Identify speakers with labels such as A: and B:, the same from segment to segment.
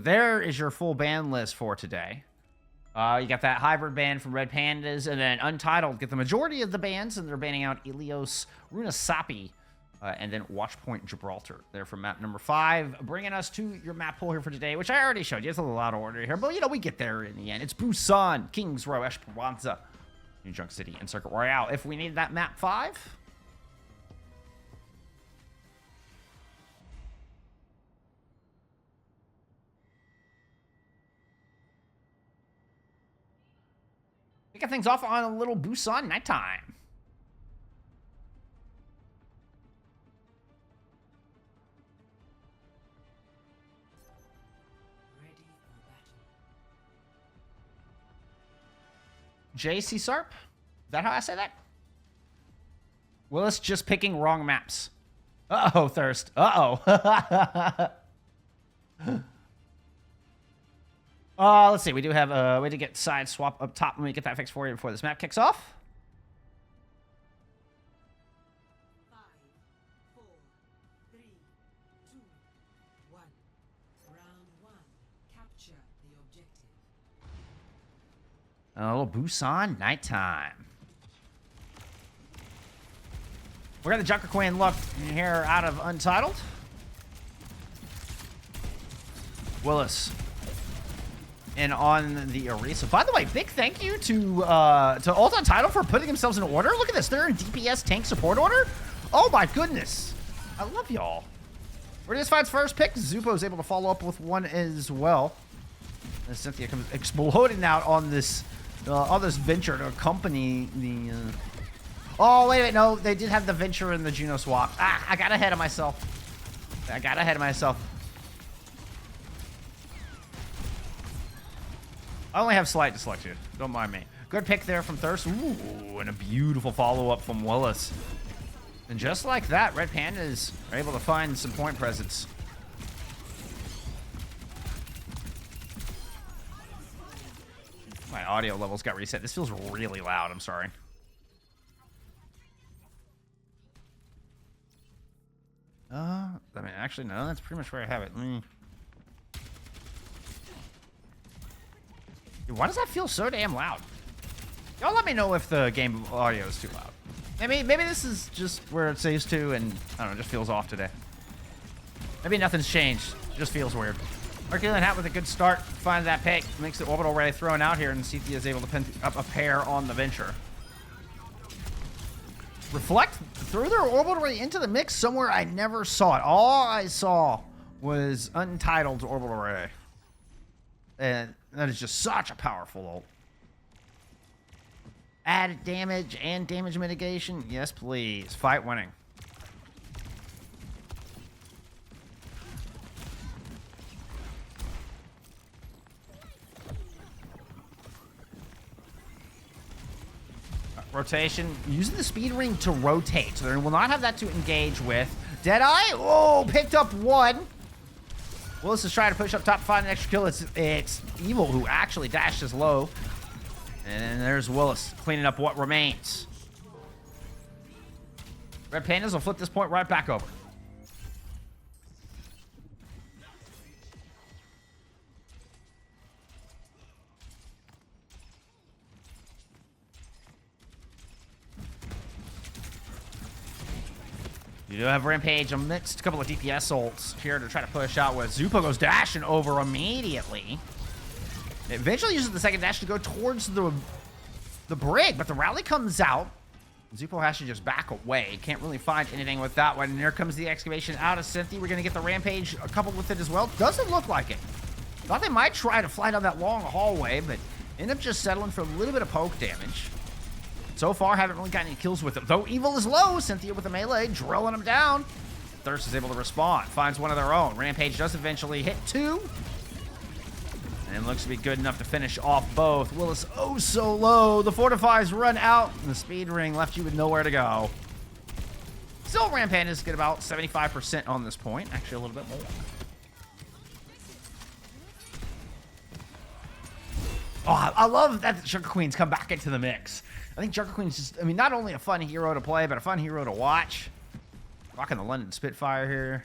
A: there is your full ban list for today. You got that hybrid ban from Red Pandas, and then Untitled get the majority of the bans, and they're banning out Ilios, Runasapi, and then Watchpoint Gibraltar. There for map number 5, bringing us to your map pool here for today, which I already showed you. It's a little out of order here, but you know, we get there in the end. It's Busan, Kings Row, Esperanza, New Junk City, and Circuit Royale. If we need that map 5... kicking things off on a little Busan nighttime. JC Sarp? Is that how I say that? Willis just picking wrong maps. Uh-oh, Thirst. Uh-oh. Let's see. We do have a way to get side swap up top. Let me get that fixed for you before this map kicks off.
B: 5, 4, 3, 2, 1. Round 1. Capture the objective.
A: A little Busan nighttime. We're got the Junker Queen look here out of Untitled. Willis. And on the Orisa. By the way, big thank you to Ult Untitled for putting themselves in order. Look at this. They're in DPS tank support order. Oh my goodness. I love y'all. Radius finds first pick. Zupo is able to follow up with one as well. As Cynthia comes exploding out on this venture to accompany the... Oh, wait, no. They did have the venture and the Juno swap. Ah, I got ahead of myself. I only have slight dyslexia. Don't mind me. Good pick there from Thirst. Ooh, and a beautiful follow-up from Willis. And just like that, Red Pandas are able to find some point presence. My audio levels got reset. This feels really loud. I'm sorry. I mean, actually, no. That's pretty much where I have it. Dude, why does that feel so damn loud? Y'all let me know if the game audio is too loud. Maybe this is just where it saves to, and I don't know, it just feels off today. Maybe nothing's changed. It just feels weird. Herculean Hat with a good start. Finds that pick. Makes the orbital ray thrown out here, and Cynthia is able to pin up a pair on the venture. Reflect threw their orbital ray into the mix somewhere I never saw it. All I saw was Untitled's orbital ray. And that is just such a powerful ult. Added damage and damage mitigation. Yes, please. Fight winning. Rotation. Using the speed ring to rotate. So they will not have that to engage with. Deadeye. Oh, picked up one. Willis is trying to push up top to find an extra kill. It's Evil who actually dashes low. And then there's Willis cleaning up what remains. Red Pandas will flip this point right back over. You do have Rampage, a mixed couple of DPS ults here to try to push out with Zupo goes dashing over immediately. It eventually uses the second dash to go towards the brig, but the rally comes out. Zupo has to just back away. Can't really find anything with that one. And here comes the excavation out of Cynthia. We're going to get the Rampage coupled with it as well. Doesn't look like it. Thought they might try to fly down that long hallway, but end up just settling for a little bit of poke damage. So far, haven't really got any kills with it. Though Evil is low, Cynthia with the melee, drilling him down. Thirst is able to respond, finds one of their own. Rampage does eventually hit two. And looks to be good enough to finish off both. Willis, oh so low. The fortifies run out, and the speed ring left you with nowhere to go. Still, Pandas get about 75% on this point. Actually, a little bit more. Oh, I love that the Sugar Queens come back into the mix. I think Junker Queen's just, I mean, not only a fun hero to play, but a fun hero to watch. Rocking the London Spitfire here.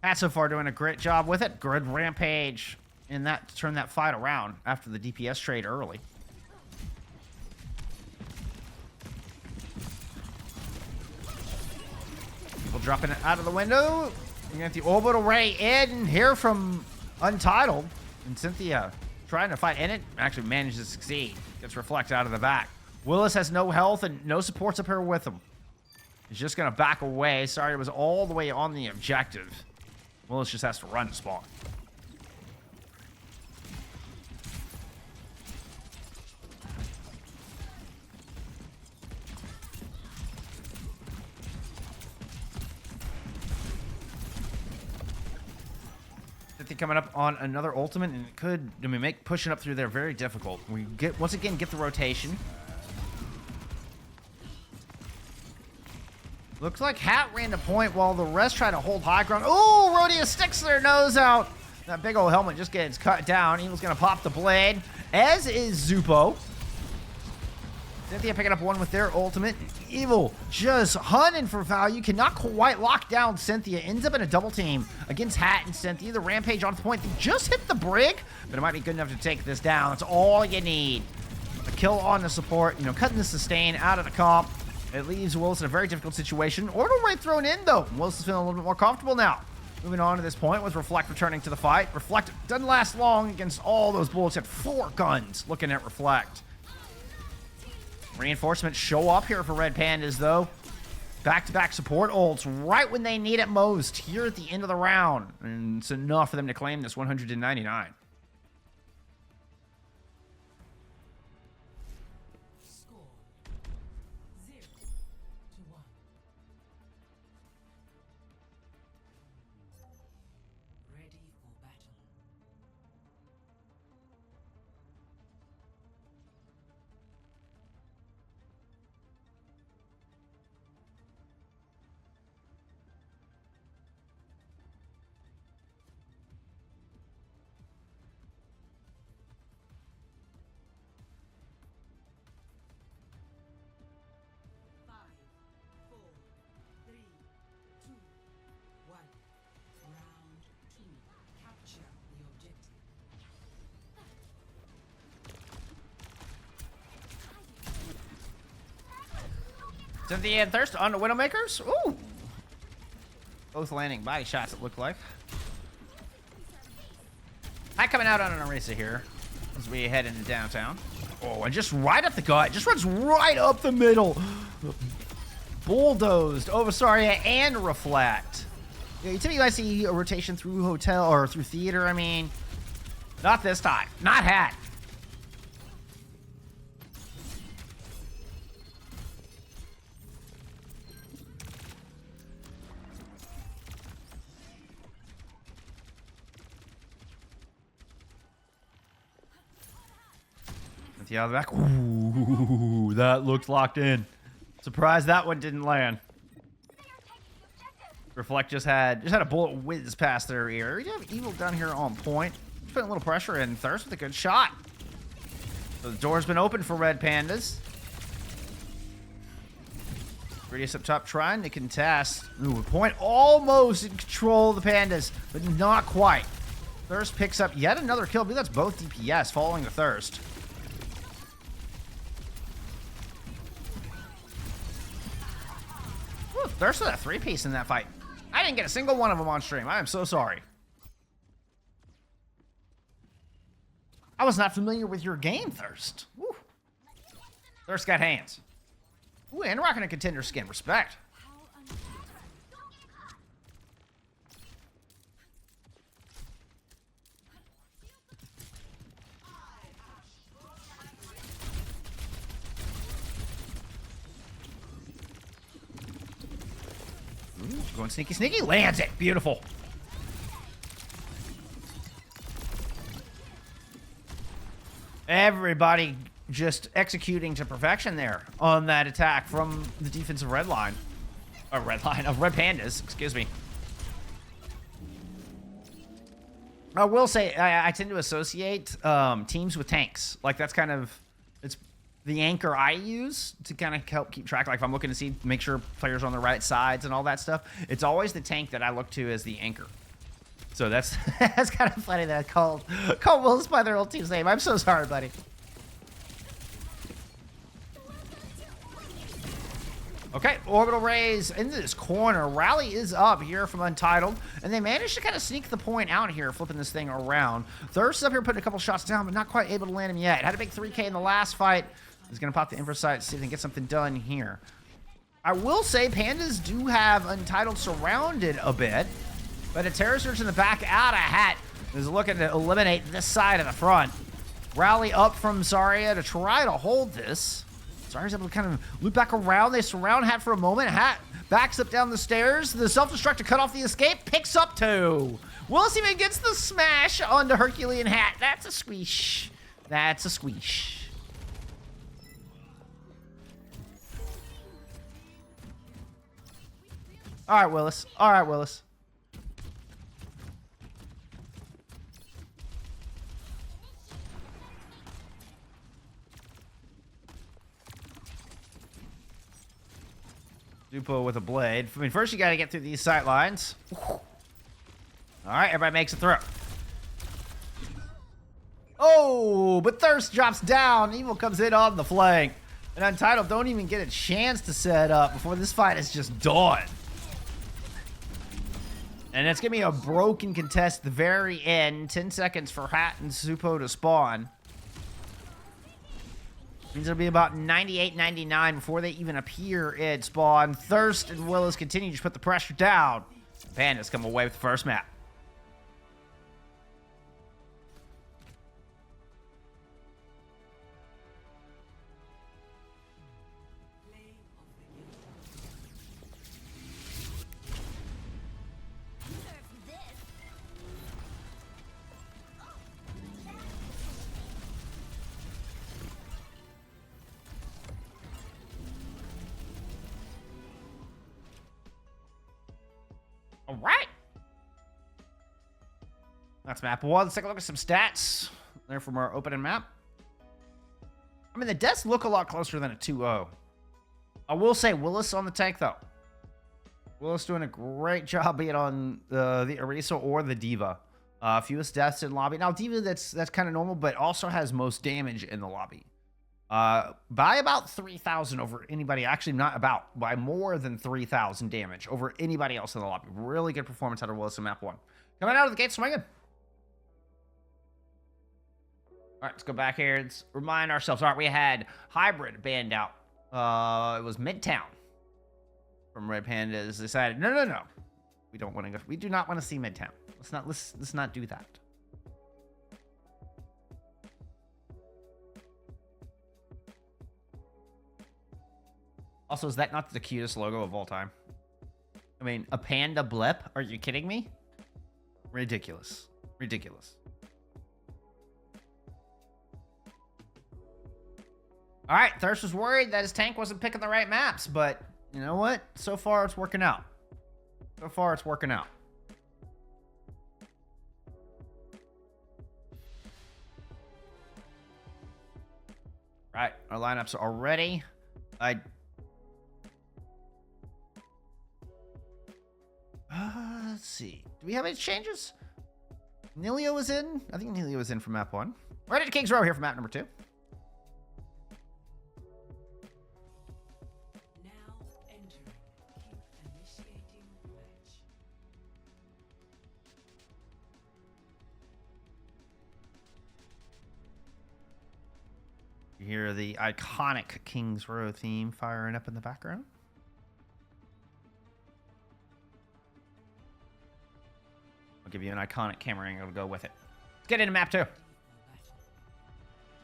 A: Hat so far doing a great job with it. Good rampage in that to turn that fight around after the DPS trade early. People dropping it out of the window. You get the orbital ray in here from Untitled. And Cynthia trying to fight, and it actually manages to succeed. Gets reflected out of the back. Willis has no health and no supports up here with him. He's just going to back away. Sorry, it was all the way on the objective. Willis just has to run to spawn. Coming up on another ultimate, and it could, I mean, make pushing up through there very difficult. We get, once again, get the rotation. Looks like Hat ran to point while the rest try to hold high ground. Ooh, Rhodia sticks their nose out. That big old helmet just gets cut down. Evil's gonna pop the blade, as is Zupo. Cynthia picking up one with their ultimate. Evil just hunting for value. Cannot quite lock down Cynthia. Ends up in a double team against Hat and Cynthia. The rampage on the point. They just hit the brig, but it might be good enough to take this down. That's all you need. A kill on the support. You know, cutting the sustain out of the comp. It leaves Willis in a very difficult situation. Orbital ray thrown in, though. Willis is feeling a little bit more comfortable now. Moving on to this point with Reflect returning to the fight. Reflect doesn't last long against all those bullets. Had 4 guns looking at Reflect. Reinforcements show up here for Red Pandas, though. Back-to-back support ults right when they need it most here at the end of the round. And it's enough for them to claim this 199.
B: Score 0-1. Ready for battle.
A: Cynthia and Thirst on the Widowmakers. Ooh. Both landing body shots, it looked like. Hat coming out on an eraser here as we head into downtown. Oh, and just right up the gut. Just runs right up the middle. Bulldozed over Saria and Reflect. Yeah, you typically might see a rotation through hotel or through theater. I mean, not this time. Not Hat. Out of the back. Ooh, that looked locked in. Surprised that one didn't land. Reflect just had a bullet whiz past their ear. You have Evil down here on point. Just putting a little pressure in. Thirst with a good shot. So the door's been open for Red Pandas. Radius up top trying to contest. Ooh, point almost in control of the Pandas, but not quite. Thirst picks up yet another kill. I believe that's both DPS following the Thirst. Thirst with a 3-piece in that fight. I didn't get a single one of them on stream. I am so sorry. I was not familiar with your game, Thirst. Woo. Thirst got hands. Ooh, and rocking a contender skin. Respect. Going sneaky, sneaky, lands it. Beautiful. Everybody just executing to perfection there on that attack from the defensive red line. Or red line of Red Pandas, excuse me. I will say, I tend to associate teams with tanks. Like, that's kind of, it's the anchor I use to kind of help keep track. Like, if I'm looking to see, make sure players are on the right sides and all that stuff, it's always the tank that I look to as the anchor. So that's that's kind of funny that I called Willis by their old team's name. I'm so sorry, buddy. Okay, orbital raise into this corner. Rally is up here from Untitled, and they managed to kind of sneak the point out here, flipping this thing around. Thirst is up here putting a couple shots down, but not quite able to land him yet. Had a big 3K in the last fight. He's going to pop the FACEIT, see if they can get something done here. I will say Pandas do have Untitled surrounded a bit, but a Terror Surge in the back out of hat is looking to eliminate this side of the front. Rally up from Zarya to try to hold this. Zarya's able to kind of loop back around. They surround Hat for a moment. Hat backs up down the stairs. The self-destruct to cut off the escape. Picks up 2. Willis even gets the smash onto Herculean Hat. That's a squeesh. That's a squeesh. All right, Willis. All right, Willis. Zupo with a blade. I mean, first you got to get through these sight lines. All right, everybody makes it through. Oh, but Thirst drops down. Evil comes in on the flank. And Untitled don't even get a chance to set up before this fight is just done. And it's going to be a broken contest at the very end. 10 seconds for Hat and Zupo to spawn. Means it'll be about 98, 99 before they even appear at spawn. Thirst and Willis continue to put the pressure down. Pandas come away with the first map. All right. That's map 1. Let's take a look at some stats there from our opening map. I mean, the deaths look a lot closer than a 2-0. I will say Willis on the tank, though. Willis doing a great job, be it on the Orisa or the Diva. Fewest deaths in lobby. Now, Diva, that's kind of normal, but also has most damage in the lobby. By about 3,000 over anybody. Actually, not about. By more than 3,000 damage over anybody else in the lobby. Really good performance out of Willis in map 1. Coming out of the gate swinging. All right, let's go back here. Let's remind ourselves. All right, we had Hybrid banned out. It was Midtown from Red Pandas. Decided, no. We don't want to go. We do not want to see Midtown. Let's not do that. Also, is that not the cutest logo of all time? I mean, a panda blip? Are you kidding me? Ridiculous. Ridiculous. All right, Thirst was worried that his tank wasn't picking the right maps, but you know what? So far, it's working out. So far, it's working out. Right, our lineups are ready. Let's see. Do we have any changes? Nilio was in. I think Nilio was in for map 1. Ready to King's Row here for map number 2.
B: Now entering. Keep initiating match.
A: You hear the iconic King's Row theme firing up in the background. I'll give you an iconic camera angle to go with it. Let's get into map 2.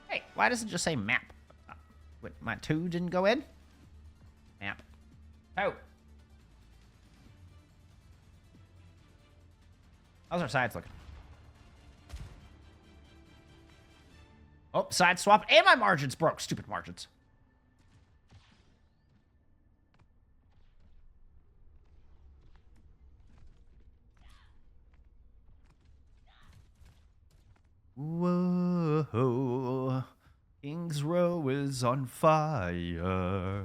A: Hey, why does it just say map? What, my 2 didn't go in? Map. Oh. How's our sides looking? Oh, side swap. And my margins broke. Stupid margins. Whoa. King's Row is on fire.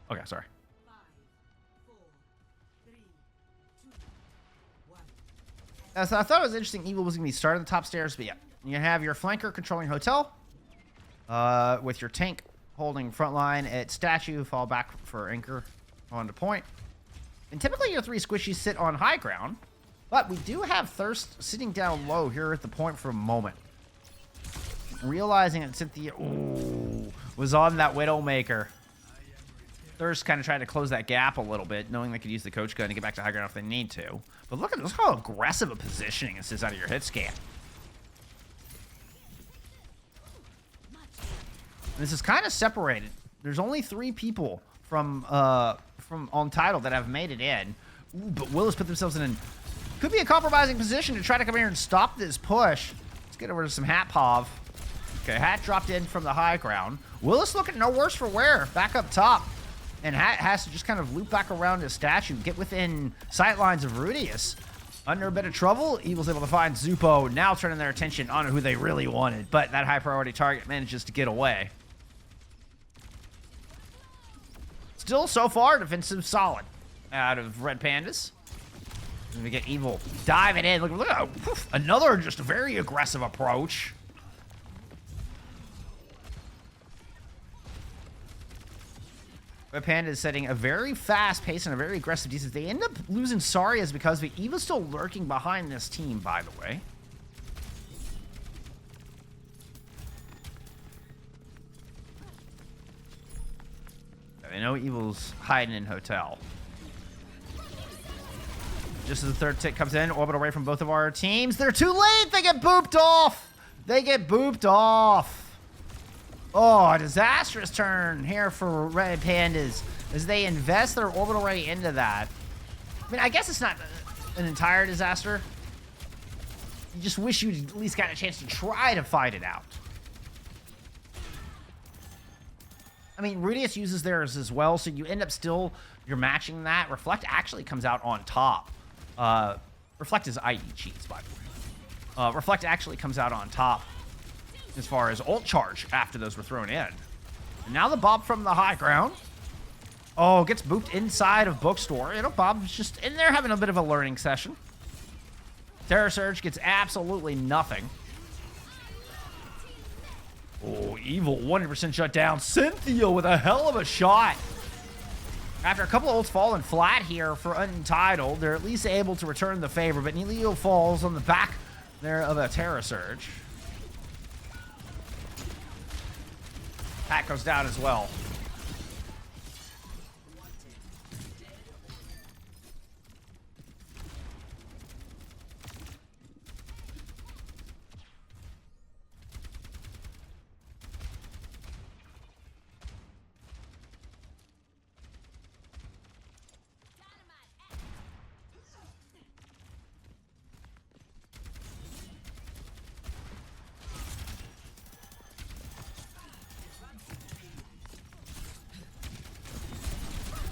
A: Okay, sorry.
B: 5, 4, 3, 2,
A: So I thought it was interesting. Evil was going to be starting the top stairs, but yeah. You have your flanker controlling hotel, with your tank holding front line at statue, fall back for anchor on to point. And typically your 3 squishies sit on high ground, but we do have Thirst sitting down low here at the point for a moment. Realizing that Cynthia was on that Widowmaker. Thirst kind of tried to close that gap a little bit, knowing they could use the coach gun to get back to high ground if they need to. But look how aggressive a positioning this is out of your hit scan. And this is kind of separated. There's only 3 people from Untitled that have made it in. Ooh, but Willis put themselves in could be a compromising position to try to come here and stop this push. Let's get over to some Hat Pov. Okay, Hat dropped in from the high ground. Willis looking no worse for wear. Back up top. And Hat has to just kind of loop back around his statue, get within sight lines of Rudius. Under a bit of trouble, Evil's able to find Zupo, now turning their attention on who they really wanted. But that high priority target manages to get away. Still, so far, defensive solid out of Red Pandas. And we get Evil diving in. Look at another just very aggressive approach. Red Panda is setting a very fast pace and a very aggressive defense. They end up losing Sarias because of Eva's still lurking behind this team, by the way. I know Evil's hiding in hotel. Just as the third tick comes in, orbit away from both of our teams. They're too late! They get booped off! They get booped off! Oh, a disastrous turn here for Red Pandas as they invest their orbital ray into that. I mean, I guess it's not an entire disaster. You just wish you'd at least got a chance to try to fight it out. I mean, Rudius uses theirs as well, so you end up still, you're matching that. Reflect actually comes out on top. Reflect is IE cheats, by the way. Reflect actually comes out on top as far as ult charge after those were thrown in. And now the Bob from the high ground. Oh, gets booped inside of Bookstore. You know, Bob's just in there having a bit of a learning session. Terror Surge gets absolutely nothing. Oh, Evil 100% shut down. Cynthia with a hell of a shot. After a couple of ults falling flat here for Untitled, they're at least able to return the favor, but Nelio falls on the back there of a Terror Surge. Pat goes down as well.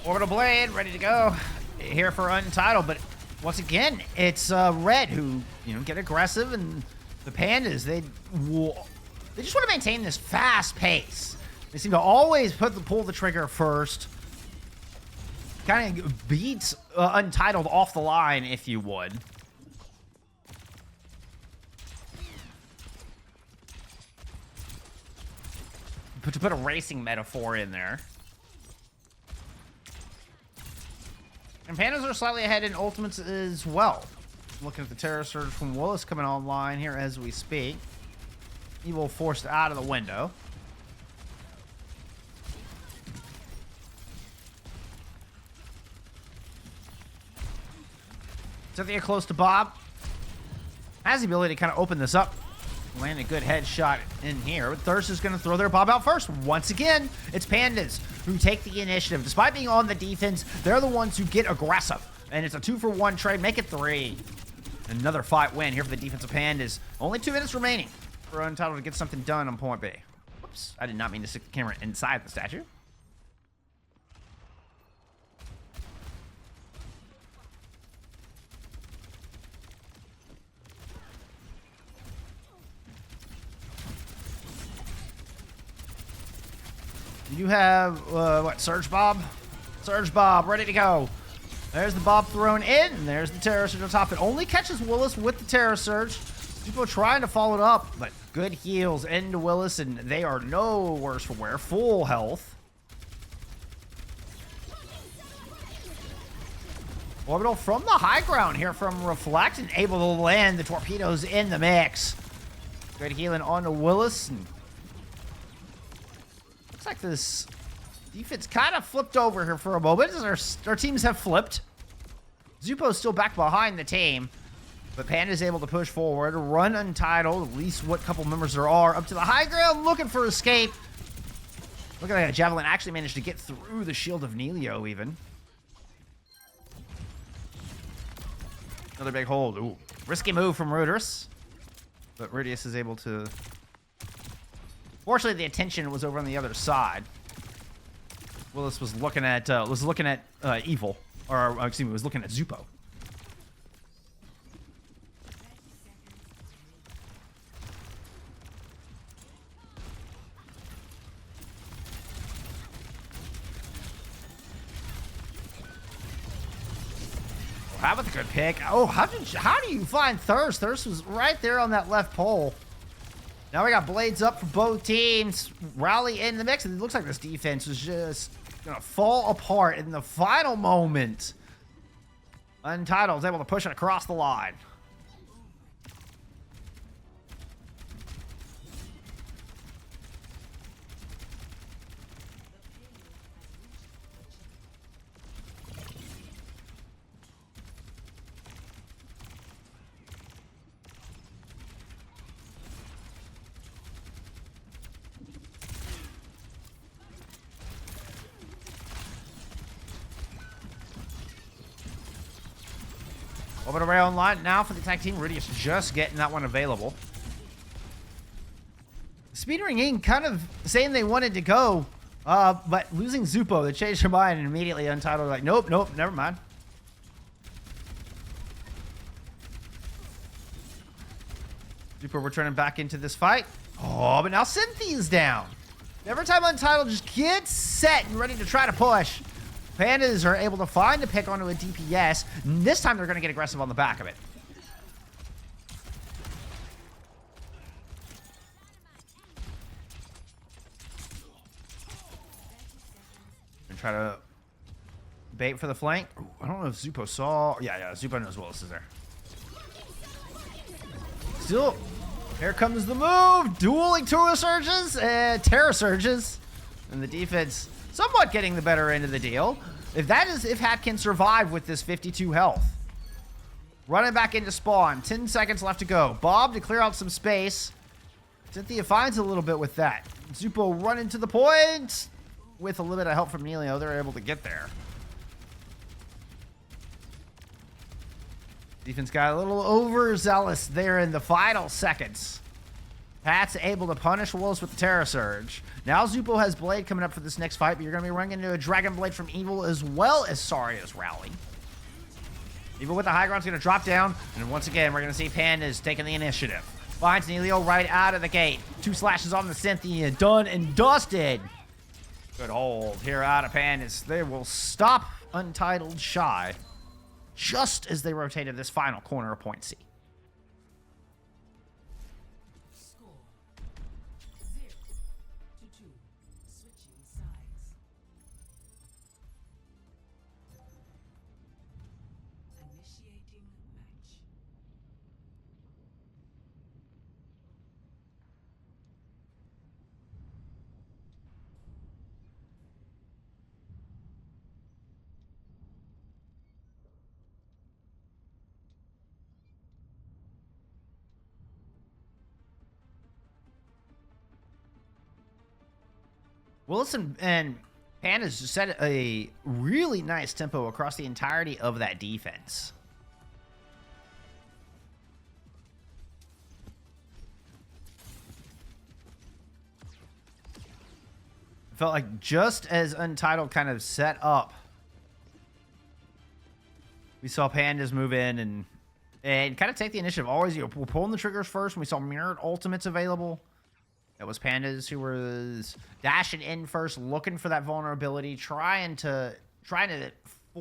A: Orbital Blade, ready to go. Here for Untitled, but once again, it's Red who, get aggressive, and the Pandas, they just want to maintain this fast pace. They seem to always pull the trigger first. Kind of beats Untitled off the line, if you would. To put a racing metaphor in there. And Pandas are slightly ahead in ultimates as well. Looking at the Terror Surge from Willis coming online here as we speak. Evil forced out of the window. Cynthia close to Bob. Has the ability to kind of open this up. Land a good headshot in here. Thirst is going to throw their Bob out first. Once again, it's Pandas who take the initiative. Despite being on the defense, they're the ones who get aggressive. And it's a 2-for-1 trade. Make it 3. Another fight win here for the defensive Pandas. Only 2 minutes remaining for Untitled to get something done on point B. Whoops. I did not mean to stick the camera inside the statue. You have, what, Surge Bob? Surge Bob, ready to go. There's the Bob thrown in, and there's the Terror Surge on top. It only catches Willis with the Terror Surge. People trying to follow it up, but good heals into Willis, and they are no worse for wear. Full health. Orbital from the high ground here from Reflect, and able to land the torpedoes in the mix. Good healing onto Willis. And looks like this defense kind of flipped over here for a moment as our teams have flipped. Zupo's still back behind the team, but Panda's able to push forward, run Untitled, at least what couple members there are, up to the high ground, looking for escape. Look at that, Javelin actually managed to get through the shield of Nelio even. Another big hold. Ooh, risky move from Rudius, but Rudius is able to... Fortunately, the attention was over on the other side. Willis was looking at Evil, or excuse me, was looking at Zupo. How about the good pick? Oh, how do you find Thirst? Thirst was right there on that left pole. Now we got blades up for both teams. Rally in the mix, and it looks like this defense was just gonna fall apart in the final moment. Untitled is able to push it across the line. Over to Ray online now for the tag team. Rudius just getting that one available. Speedering Inc. kind of saying they wanted to go, but losing Zupo, they changed their mind and immediately Untitled like, nope, never mind. Zupo returning back into this fight. Oh, but now Cynthia's down. Every time Untitled just gets set and ready to try to push, Pandas are able to find a pick onto a DPS. And this time they're going to get aggressive on the back of it. And try to bait for the flank. Ooh, I don't know if Zupo saw... Yeah, Zupo knows Willis is there. Still, here comes the move. Dueling Terror Surges and Terror Surges. And the defense... somewhat getting the better end of the deal. If Hat can survive with this 52 health. Running back into spawn. 10 seconds left to go. Bob to clear out some space. Cynthia finds a little bit with that. Zupo running to the point. With a little bit of help from Nelio, they're able to get there. Defense got a little overzealous there in the final seconds. Pat's able to punish Willis with the Terror Surge. Now Zupo has Blade coming up for this next fight, but you're going to be running into a Dragon Blade from Evil as well as Saria's Rally. Evil with the high ground's going to drop down, and once again, we're going to see Pandas taking the initiative. Finds Nelio right out of the gate. 2 slashes on the Cynthia, done and dusted. Good hold here out of Pandas. They will stop Untitled shy just as they rotated this final corner of Point C.
B: Score 0-2. Switching sides. Initiating match.
A: Wilson and Pandas just set a really nice tempo across the entirety of that defense. It felt like just as Untitled kind of set up, we saw Pandas move in and kind of take the initiative. Always, we're pulling the triggers first when we saw mirrored ultimates available. It was Pandas who was dashing in first, looking for that vulnerability, trying to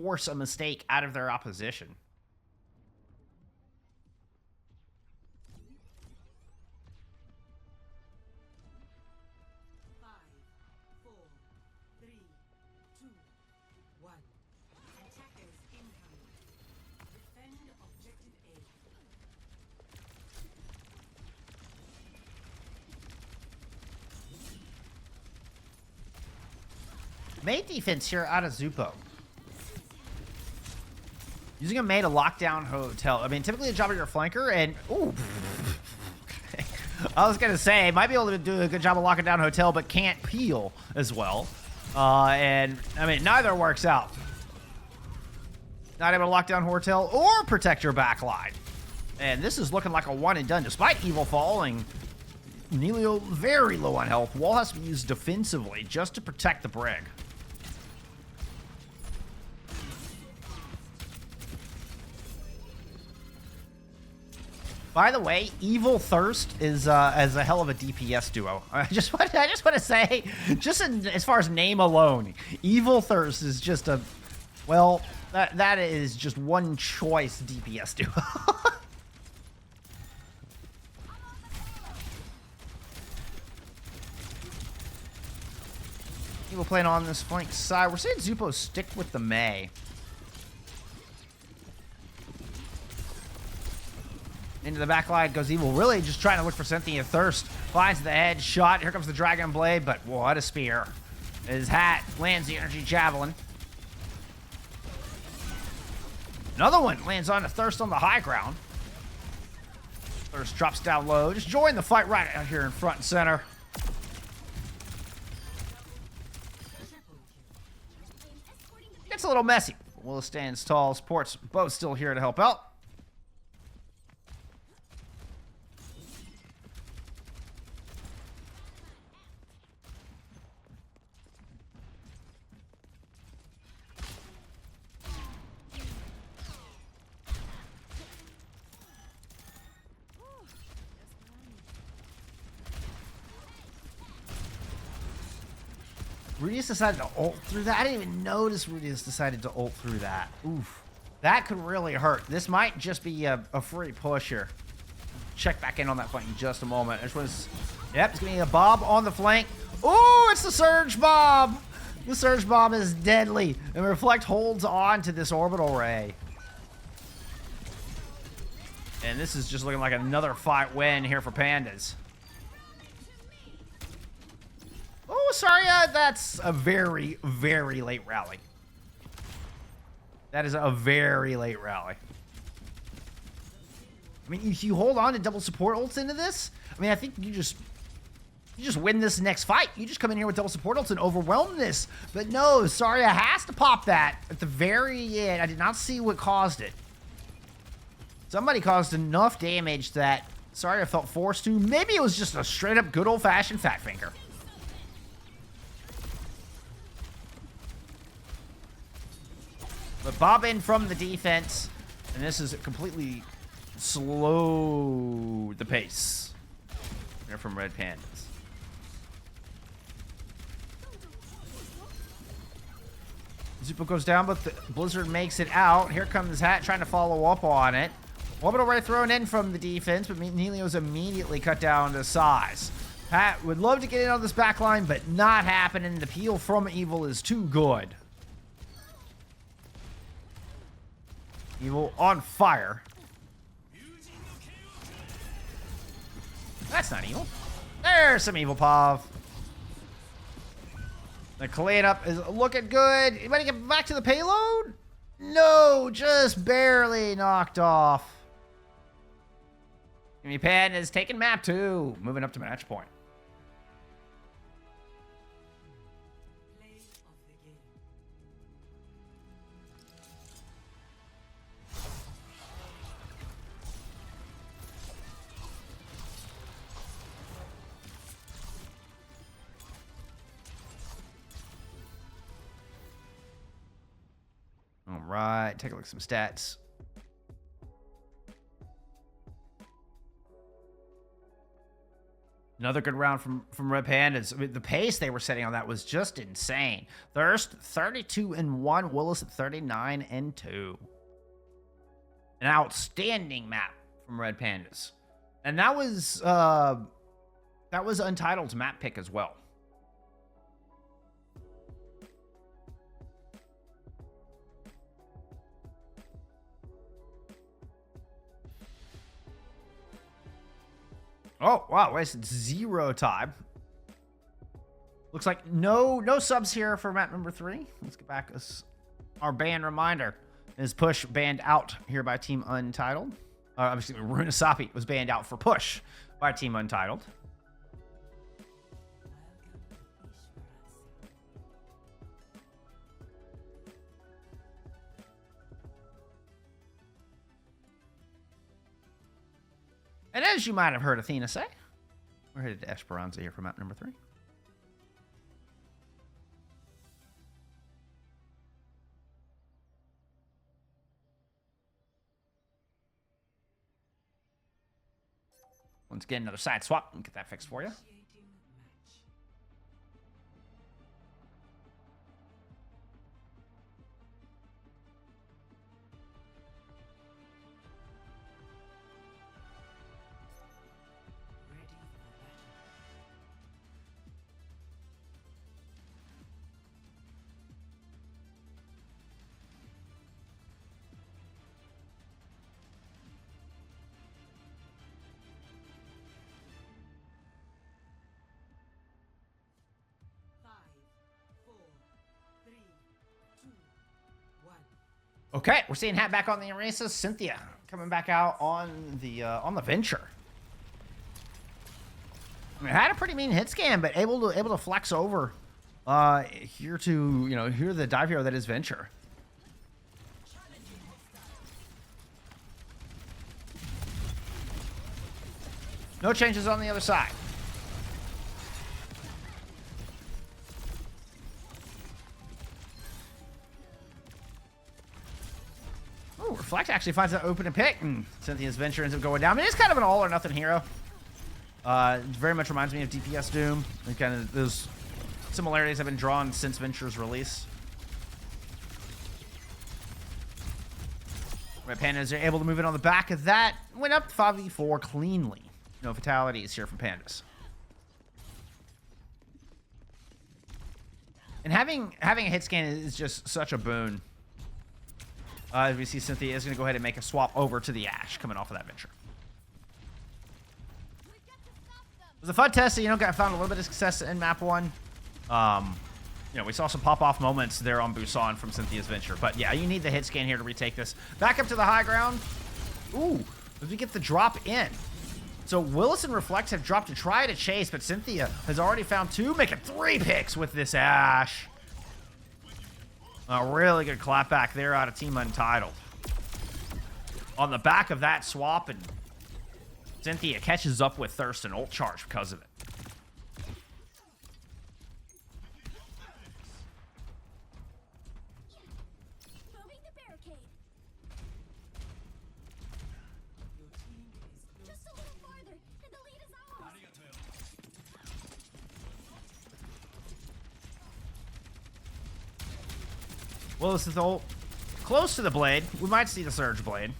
A: force a mistake out of their opposition.
B: Five, four, three, two, one. Attackers incoming. Defend objective A.
A: Mei defense here out of Zupo. Using a Mei to lock down Hotel. I mean, typically a job of your flanker, and ooh. I was gonna say, might be able to do a good job of locking down Hotel, but can't peel as well. And I mean, neither works out. Not able to lock down Hotel or protect your backline. And this is looking like a one and done, despite Evil falling. Nelio very low on health. Wall has to be used defensively just to protect the Brig. By the way, Evil Thirst is as a hell of a DPS duo. I just want to say, just as far as name alone, Evil Thirst is just a, well, that is just one choice DPS duo. Evil playing on this flank side. We're saying Zupo stick with the Mei. Into the back line goes Evil, really just trying to look for Cynthia Thirst. Finds the head shot. Here comes the Dragon Blade, but what a spear. His hat lands the Energy Javelin. Another one lands on the Thirst on the high ground. Thirst drops down low. Just join the fight right out here in front and center. Gets a little messy. Willow stands tall. Supports both still here to help out. Rudius decided to ult through that. I didn't even notice Rudius decided to ult through that. Oof. That could really hurt. This might just be a free push here. Check back in on that flank in just a moment. This was, yep, it's going to be a Bob on the flank. Ooh, it's the Surge Bomb. The Surge Bomb is deadly. And Reflect holds on to this Orbital Ray. And this is just looking like another fight win here for Pandas. Oh, sorry, that's a very, very late rally. That is a very late rally. I mean, if you hold on to double support ults into this, I mean, I think you just win this next fight. You just come in here with double support ults and overwhelm this. But no, Saria has to pop that at the very end. I did not see what caused it. Somebody caused enough damage that Saria felt forced to. Maybe it was just a straight up good old-fashioned fat finger. But Bob in from the defense, and this is completely slowed the pace. They're from Red Pandas. Zupo goes down, but the Blizzard makes it out. Here comes Hat trying to follow up on it. Orbital Ray thrown in from the defense, but Nelio's immediately cut down to size. Hat would love to get in on this back line, but not happening. The peel from Evil is too good. Evil on fire. That's not Evil. There's some Evil Pav. The cleanup is looking good. Anybody get back to the payload? No, just barely knocked off. Enemy Pan is taking map 2. Moving up to match point.
B: Play of the game.
A: All right, take a look at some stats. Another good round from Red Pandas. I mean, the pace they were setting on that was just insane. Thirst 32-1, Willis at 39-2. An outstanding map from Red Pandas, and that was Untitled's map pick as well. Oh, wow, wasted 0 time. Looks like no subs here for map number 3. Let's get back our ban reminder. Is push banned out here by Team Untitled. Obviously, Runasapi was banned out for push by Team Untitled. And as you might have heard Athena say, we're headed to Esperanza here for map number 3. Once again, another side swap. We'll get that fixed for you. Okay, we're seeing Hat back on the Eraser. Cynthia coming back out on the Venture. I mean, had a pretty mean hit scan, but able to flex over here to here the dive hero that is Venture. No changes on the other side. Oh, Reflect actually finds that open and pick, and Cynthia's Venture ends up going down. I mean, it's kind of an all or nothing hero. It very much reminds me of DPS Doom. And kind of those similarities have been drawn since Venture's release. Red Pandas are able to move in on the back of that. Went up 5v4 cleanly. No fatalities here from Pandas. And having a hit scan is just such a boon. As we see, Cynthia is going to go ahead and make a swap over to the Ashe coming off of that Venture. It was a fun test. Got found a little bit of success in map 1. We saw some pop-off moments there on Busan from Cynthia's Venture. But yeah, you need the hit scan here to retake this. Back up to the high ground. Ooh, as we get the drop in. So Willis and Reflex have dropped to try to chase, but Cynthia has already found 2, making 3 picks with this Ashe. A really good clapback there out of Team Untitled. On the back of that swap, and Cynthia catches up with Thirst and ult charge because of it.
C: Moving the barricade. Just a little farther, and the lead is ours.
A: Willis is ult close to the blade. We might see the Surge Blade.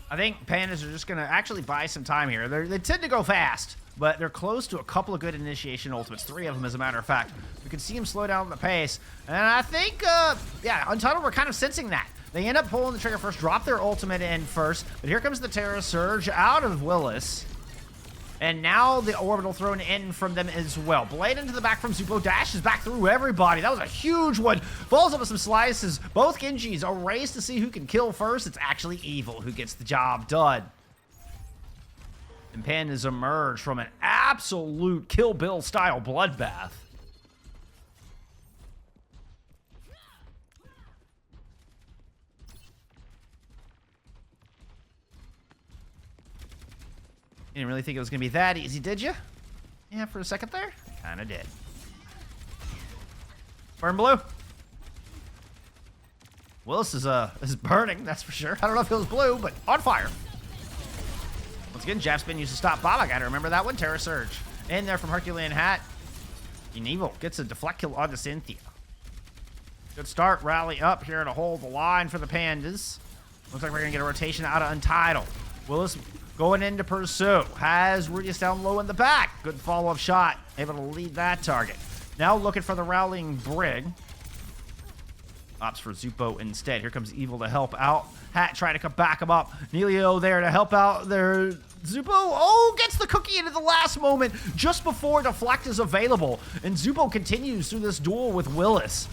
A: I think Pandas are just going to actually buy some time here. They tend to go fast, but they're close to a couple of good initiation ultimates. 3 of them, as a matter of fact. We can see him slow down the pace. And I think, Untitled were kind of sensing that. They end up pulling the trigger first, drop their ultimate in first. But here comes the Terra Surge out of Willis. And now the orbital thrown in from them as well. Blade into the back from Zupo. Dashes back through everybody. That was a huge one. Falls up with some slices. Both Genjis. A race to see who can kill first. It's actually Evil who gets the job done. And Pandas emerge from an absolute Kill Bill style bloodbath. You didn't really think it was going to be that easy, did you? Yeah, for a second there. Kind of did. Burn blue. Willis is burning, that's for sure. I don't know if it was blue, but on fire. Skin Jap's been used to stop Bob. I gotta remember that one. Terra Surge. In there from Herculean Hat. Evil gets a deflect kill on the Cynthia. Good start. Rally up here to hold the line for the Pandas. Looks like we're going to get a rotation out of Untitled. Willis going in to pursue. Has Rudius down low in the back. Good follow-up shot. Able to lead that target. Now looking for the rallying Brig. Opts for Zupo instead. Here comes Evil to help out. Hat trying to back him up. Nelio there to help out there. Zupo, oh, gets the cookie into the last moment just before deflect is available. And Zupo continues through this duel with Willis.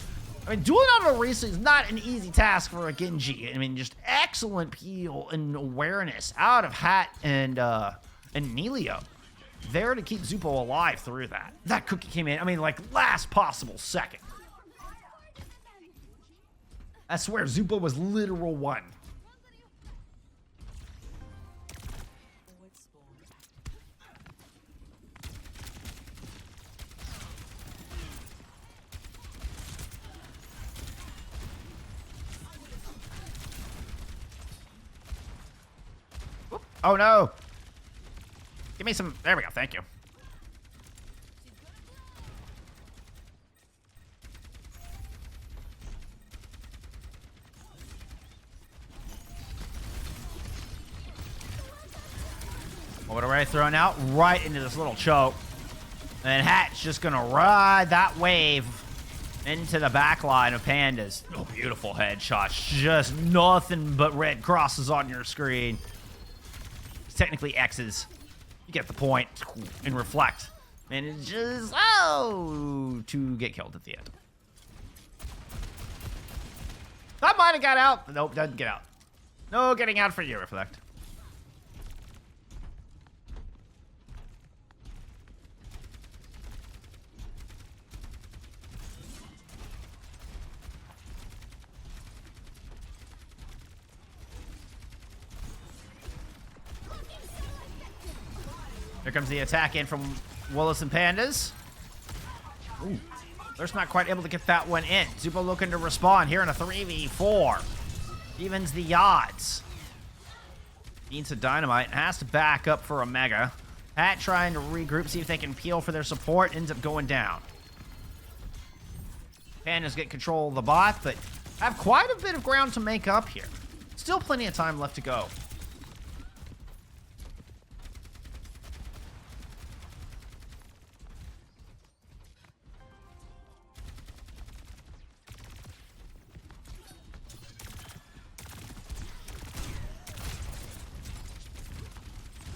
A: I mean, dueling out of a race is not an easy task for a Genji. I mean, just excellent peel and awareness out of Hat and Nelio. There to keep Zupo alive through that. That cookie came in, I mean, like, last possible second. I swear, Zupo was literal one. Oh no! Give me some. There we go. Thank you. What are we throwing out? Right into this little choke. And Hat's just gonna ride that wave into the back line of Pandas. Oh, beautiful headshots. Just nothing but red crosses on your screen. Technically X's. You get the point. And reflect. And it's just, oh, to get killed at the end. That might have got out. Nope, doesn't get out. No getting out for you, Reflect. Here comes the attack in from Willis and Pandas. Ooh, they're not quite able to get that one in. Zupo looking to respond here in a 3v4. Evens the odds. Needs a dynamite and has to back up for a mega. Hat trying to regroup, see if they can peel for their support. Ends up going down. Pandas get control of the bot, but have quite a bit of ground to make up here. Still plenty of time left to go.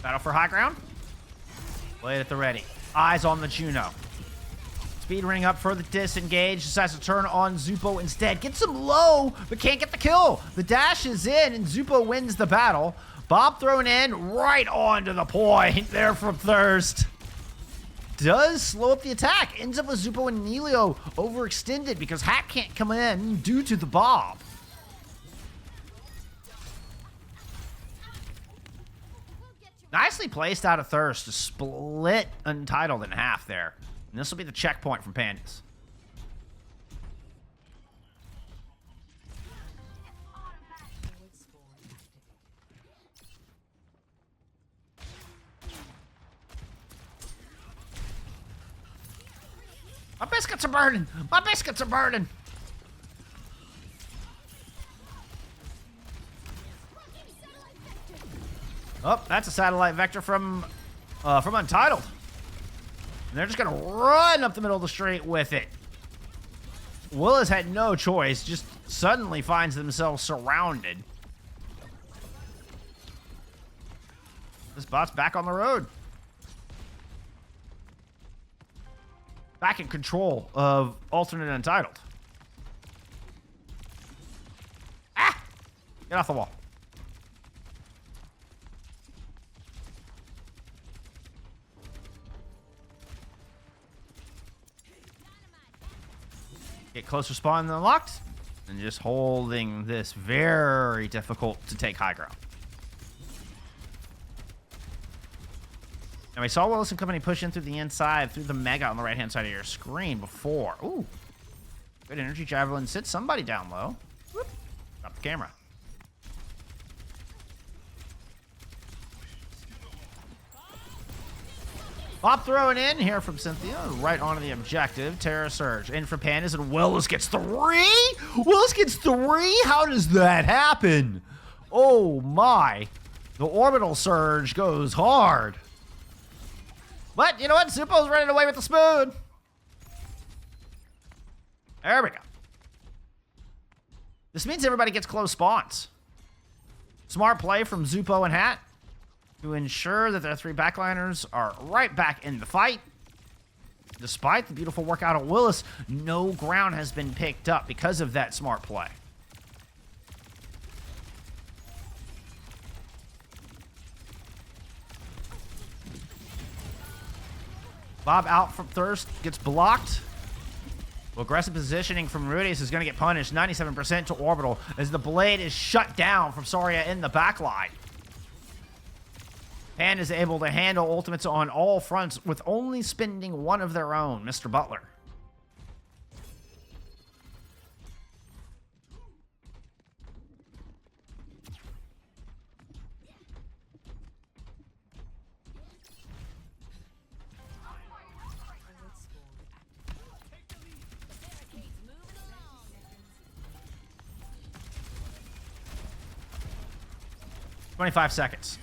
A: Battle for high ground. Play it at the ready. Eyes on the Juno. Speed ring up for the disengage. Decides to turn on Zupo instead. Gets him low, but can't get the kill. The dash is in, and Zupo wins the battle. Bob thrown in right onto the point there from Thirst. Does slow up the attack. Ends up with Zupo and Nelio overextended because Hat can't come in due to the Bob. Nicely placed out of Thirst to split Untitled in half there. And this will be the checkpoint from Pandas. My biscuits are burning! My biscuits are burning! Oh, that's a satellite vector from Untitled. And they're just gonna run up the middle of the street with it. Willis had no choice, just suddenly finds themselves surrounded. This bot's back on the road. Back in control of alternate Untitled. Ah! Get off the wall. Get closer spawn unlocked, and just holding this very difficult to take high ground. And we saw Willis and company push in through the inside, through the mega on the right-hand side of your screen before. Ooh. Good energy javelin. Sit somebody down low. Whoop. Drop the camera. Bob throwing in here from Cynthia, right onto the objective. Terra Surge in for Pandas, and Willis gets 3? Willis gets 3? How does that happen? Oh my. The orbital surge goes hard. But you know what? Zupo's running away with the spoon. There we go. This means everybody gets close spawns. Smart play from Zupo and Hat to ensure that their 3 backliners are right back in the fight. Despite the beautiful work out of Willis, no ground has been picked up because of that smart play. Bob out from Thirst, gets blocked. Well, aggressive positioning from Rudius is going to get punished. 97% to Orbital as the blade is shut down from Saria in the backline. Pan is able to handle ultimates on all fronts with only spending one of their own, Mr. Butler.
B: Seconds.
A: 25 seconds.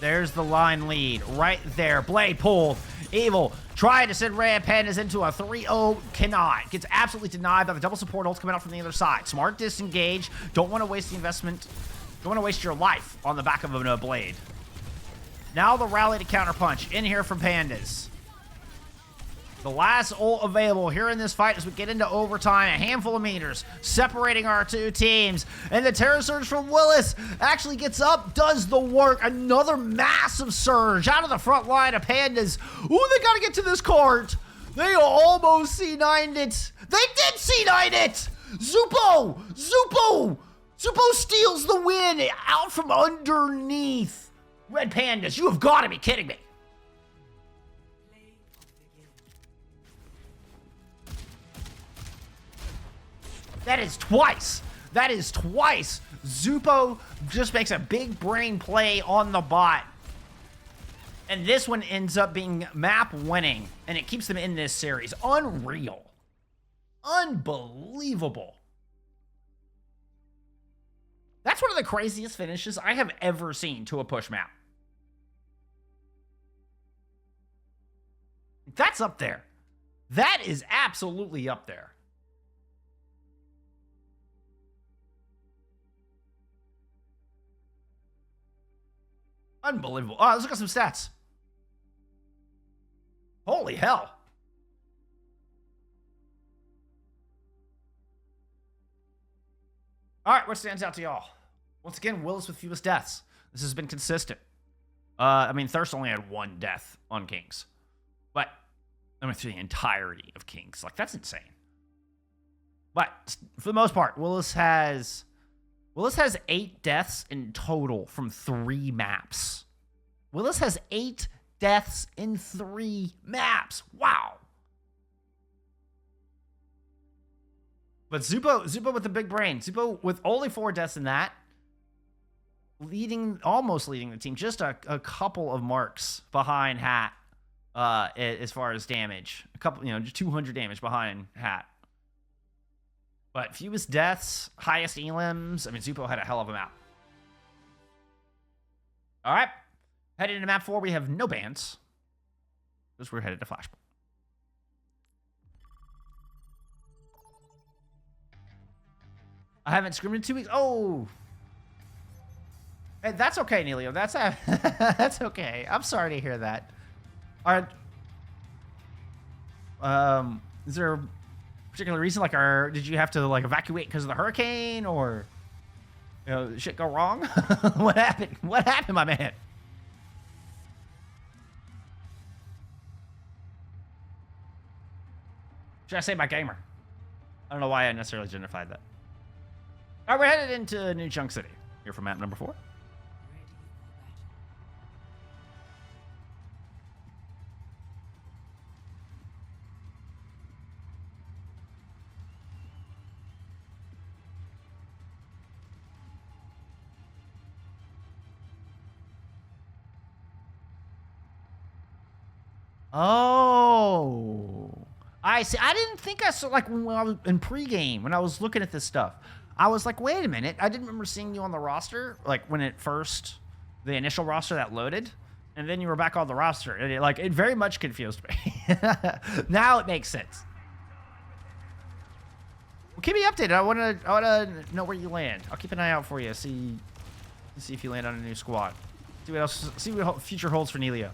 A: There's the line lead right there. Blade pulled. Evil tried to send Red Pandas into a 3-0. Cannot. Gets absolutely denied by the double support ults coming out from the other side. Smart disengage. Don't want to waste the investment. Don't want to waste your life on the back of a blade. Now the rally to counterpunch. In here from Pandas. The last ult available here in this fight as we get into overtime. A handful of meters separating our 2 teams. And the Terror Surge from Willis actually gets up, does the work. Another massive surge out of the front line of Pandas. Ooh, they got to get to this court. They almost C9'd it. They did C9 it. Zupo. Zupo steals the win out from underneath. Red Pandas, you have got to be kidding me. That is twice. That is twice. Zupo just makes a big brain play on the bot. And this one ends up being map winning. And it keeps them in this series. Unreal. Unbelievable. That's one of the craziest finishes I have ever seen to a push map. That's up there. That is absolutely up there. Unbelievable. Oh, let's look at some stats. Holy hell. All right, what stands out to y'all? Once again, Willis with fewest deaths. This has been consistent. I mean, Thirst only had 1 death on Kings. But, I mean, through the entirety of Kings. Like, that's insane. But, for the most part, Willis has 8 deaths in total from 3 maps. Willis has 8 deaths in 3 maps. Wow. But Zupo with the big brain. Zupo with only 4 deaths in that. Almost leading the team. Just a couple of marks behind Hat as far as damage. A couple, just 200 damage behind Hat. But fewest deaths, highest elims. I mean, Zupo had a hell of a map. All right. Heading into map 4, we have no bans. Because we're headed to Flashpoint. I haven't scrimmed in 2 weeks. Oh. Hey, that's okay, Neilio. That's okay. I'm sorry to hear that. All right. Is there a particular reason? Like, did you have to evacuate because of the hurricane, or shit go wrong? What happened? What happened, my man? Should I say my gamer? I don't know why I necessarily identified that. All right, we're headed into New Chunk City. Here for map number 4. Oh, I see. I didn't think I saw, like, when I was in pregame, when I was looking at this stuff, I was like, wait a minute. I didn't remember seeing you on the roster, like, when it first, the initial roster that loaded, and then you were back on the roster. And it very much confused me. Now it makes sense. Well, keep me updated. I wanna know where you land. I'll keep an eye out for you. See if you land on a new squad. See what else. See what future holds for Nelio.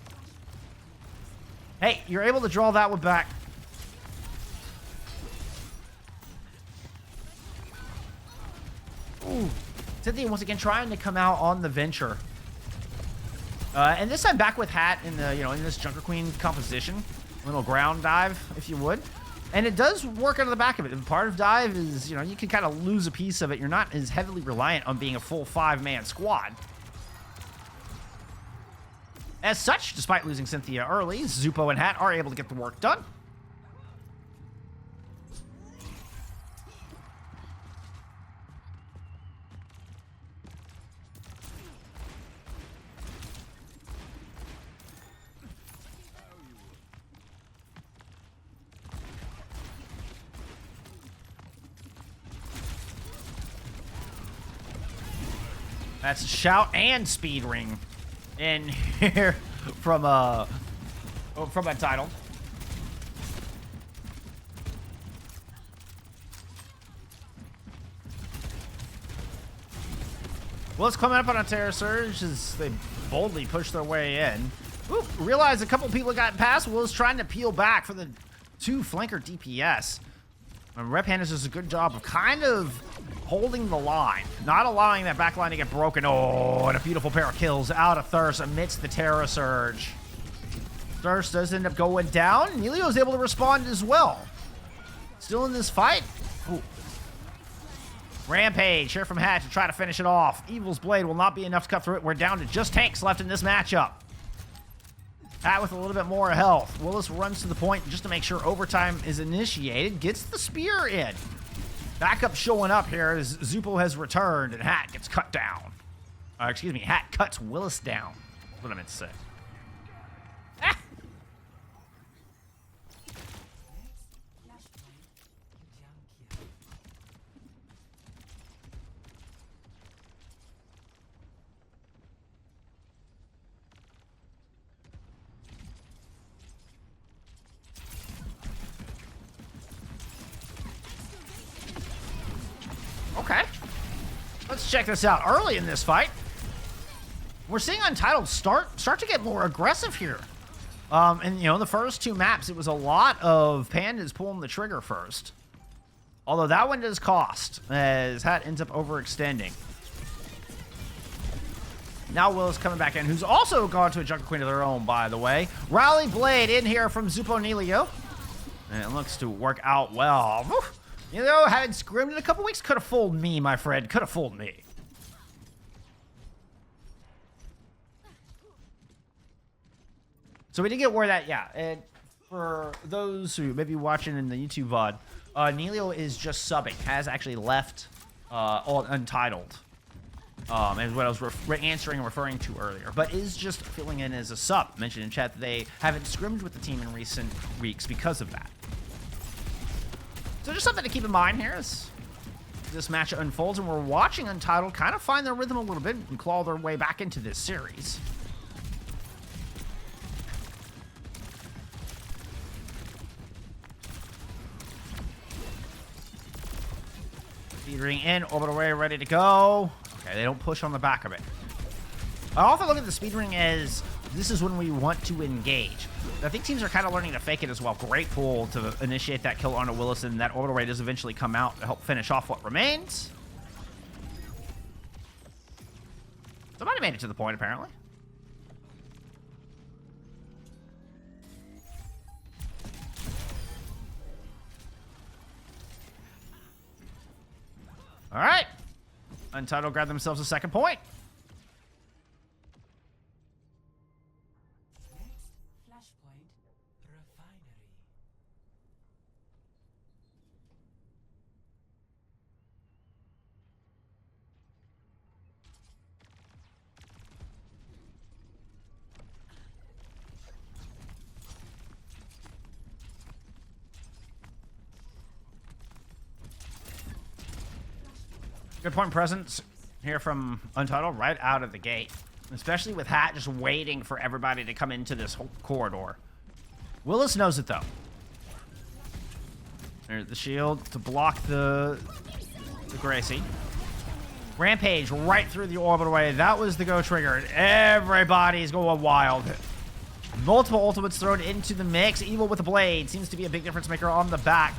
A: Hey, you're able to draw that one back. Ooh. Cynthia once again trying to come out on the venture. And this time back with Hat in the, in this Junker Queen composition. A little ground dive, if you would. And it does work out of the back of it. And part of dive is, you can kind of lose a piece of it. You're not as heavily reliant on being a full 5-man squad. As such, despite losing Cynthia early, Zupo and Hat are able to get the work done. That's Shout and Speed Ring in here from Untitled. Well, it's coming up on a Terror Surge as they boldly push their way in. Ooh, realize a couple people got past. Will's trying to peel back for the 2 flanker DPS. And Rep Pandas does a good job of kind of holding the line, not allowing that back line to get broken. Oh, and a beautiful pair of kills out of Thirst amidst the Terror Surge. Thirst does end up going down. Nelio is able to respond as well. Still in this fight. Ooh. Rampage here from Hat to try to finish it off. Evil's Blade will not be enough to cut through it. We're down to just tanks left in this matchup. Hat with a little bit more health. Willis runs to the point just to make sure overtime is initiated. Gets the spear in. Backup showing up here as Zupo has returned and Hat gets cut down. Excuse me, Hat cuts Willis down. That's what I meant to say. Ah! Okay. Let's check this out. Early in this fight, we're seeing Untitled start to get more aggressive here. And the first 2 maps, it was a lot of Pandas pulling the trigger first. Although that one does cost, as Hat ends up overextending. Now Will is coming back in, who's also gone to a Junker Queen of their own, by the way. Rally Blade in here from Zupo Nelio. And it looks to work out well. Woo! Having scrimmed in a couple weeks could have fooled me, my friend. Could have fooled me. So we did get word that, yeah. And for those who may be watching in the YouTube VOD, Nelio is just subbing. Has actually left on Untitled. Is what I was answering and referring to earlier. But is just filling in as a sub. Mentioned in chat that they haven't scrimmed with the team in recent weeks because of that. So just something to keep in mind here as this match unfolds, and we're watching Untitled kind of find their rhythm a little bit and claw their way back into this series. Speed Ring in, orbital ray ready to go. Okay, they don't push on the back of it. I often look at the Speed Ring as this is when we want to engage. I think teams are kind of learning to fake it as well. Great pull to initiate that kill onto Willis, and that orbital ray does eventually come out to help finish off what remains. Somebody made it to the point, apparently. All right. Untitled grabbed themselves a second point.
B: Flashpoint Refinery.
A: Good point presence here from Untitled right out of the gate. Especially with Hat just waiting for everybody to come into this whole corridor. Willis knows it, though. There's the shield to block the Gracie. Rampage right through the orbital way. That was the go trigger. Everybody's going wild. Multiple ultimates thrown into the mix. Evil with the blade seems to be a big difference maker on the back.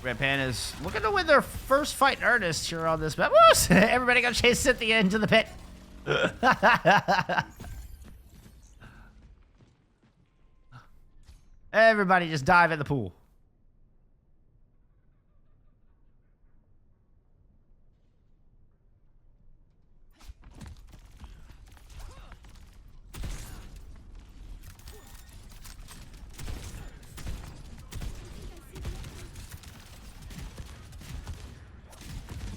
A: Red Pandas looking to win their first fight in earnest here on this map. Everybody go chase Cynthia into the pit. Everybody just dive in the pool.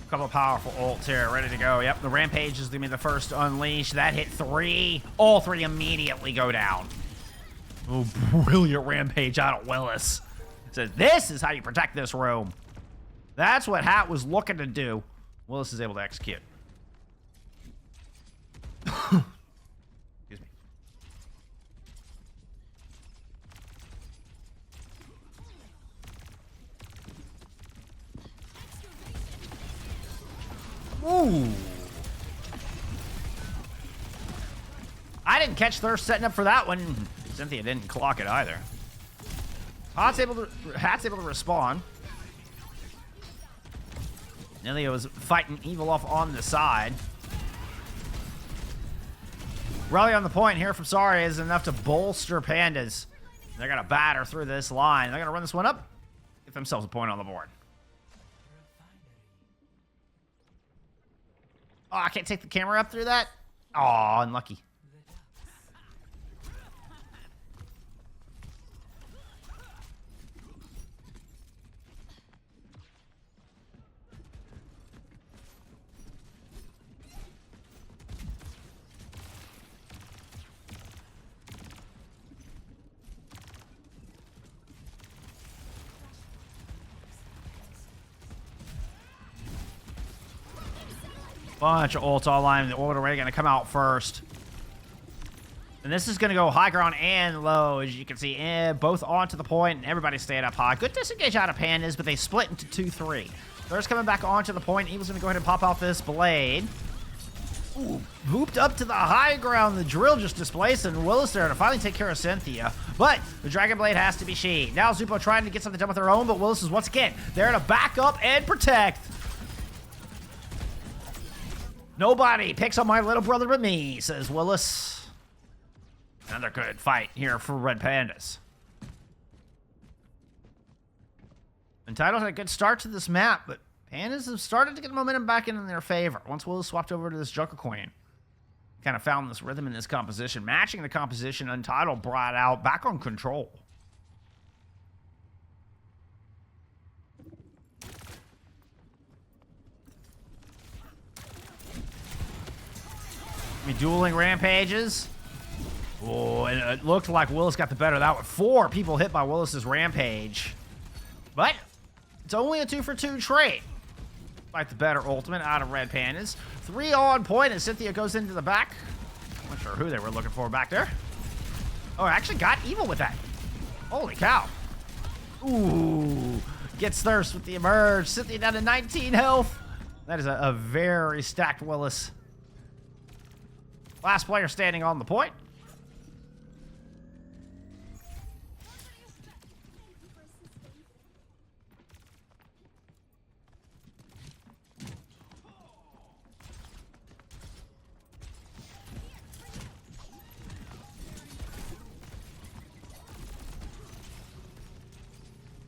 A: Couple of powerful ults here, ready to go. Yep, the Rampage is going to be the first to unleash. That hit 3. All 3 immediately go down. Oh, brilliant Rampage out of Willis. Says, this is how you protect this room. That's what Hat was looking to do. Willis is able to execute. Excuse me. Ooh. I didn't catch Thirst setting up for that one. Cynthia didn't clock it either. Hat's able to respawn. Nelia was fighting Evil off on the side. Rally on the point here from Sorry is enough to bolster Pandas. They're going to batter through this line. They're going to run this one up. Get themselves a point on the board. Oh, I can't take the camera up through that? Oh, unlucky. Bunch of ults all line. The orbital ray going to come out first. And this is going to go high ground and low, as you can see. Both onto the point, and everybody's staying up high. Good disengage out of Pandas, but they split into 2-3. Thirst coming back onto the point. Evil's going to go ahead and pop out this blade. Ooh, whooped up to the high ground. The drill just displaced, and Willis there to finally take care of Cynthia. But the Dragon Blade has to be sheathed. Now Zupo trying to get something done with their own, but Willis is once again there to back up and protect. Nobody picks on my little brother but me, says Willis. Another good fight here for Red Pandas. Untitled had a good start to this map, but Pandas have started to get momentum back in their favor. Once Willis swapped over to this Joker Queen, kind of found this rhythm in this composition. Matching the composition, Untitled brought out back on control. Dueling Rampages. Oh, and it looked like Willis got the better of that one. 4 people hit by Willis's Rampage. But it's only a 2-for-2 trade. Like the better ultimate out of Red Pandas. 3 on point as Cynthia goes into the back. Not sure who they were looking for back there. Oh, actually got Evil with that. Holy cow. Ooh. Gets Thirst with the emerge. Cynthia down to 19 health. That is a very stacked Willis. Last player standing on the point.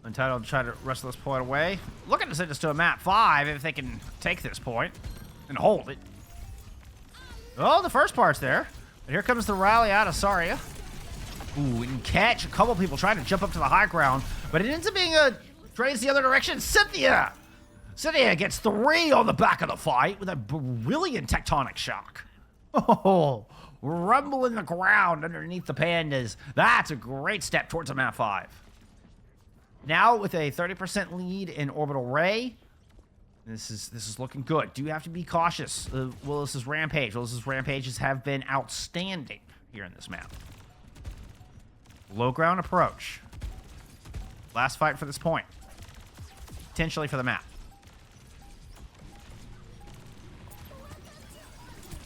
A: Untitled to try to wrestle this point away. Looking to send us to a map 5 if they can take this point and hold it. Oh, the first part's there. But here comes the rally out of Saria. Ooh, and catch a couple people trying to jump up to the high ground, but it ends up being a trades the other direction. Cynthia gets 3 on the back of the fight with a brilliant tectonic shock. Oh, rumble in the ground underneath the Pandas. That's a great step towards a map 5. Now with a 30% lead in Orbital Ray, this is looking good. Do have to be cautious. Willis's Rampage. Willis's Rampages have been outstanding here in this map. Low ground approach. Last fight for this point. Potentially for the map.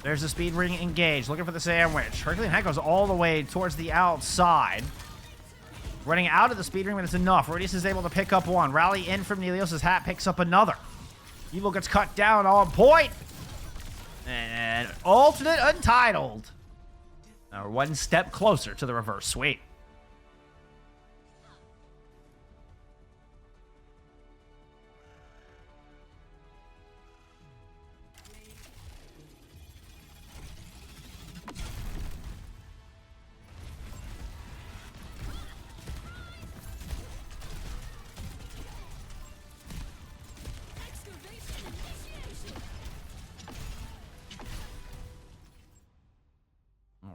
A: There's the speed ring engaged. Looking for the sandwich. Herculean Hat goes all the way towards the outside. Running out of the speed ring, but it's enough. Radius is able to pick up one. Rally in from Nelios' Hat picks up another. Evil gets cut down on point. And alternate Untitled. Now we're one step closer to the reverse sweep.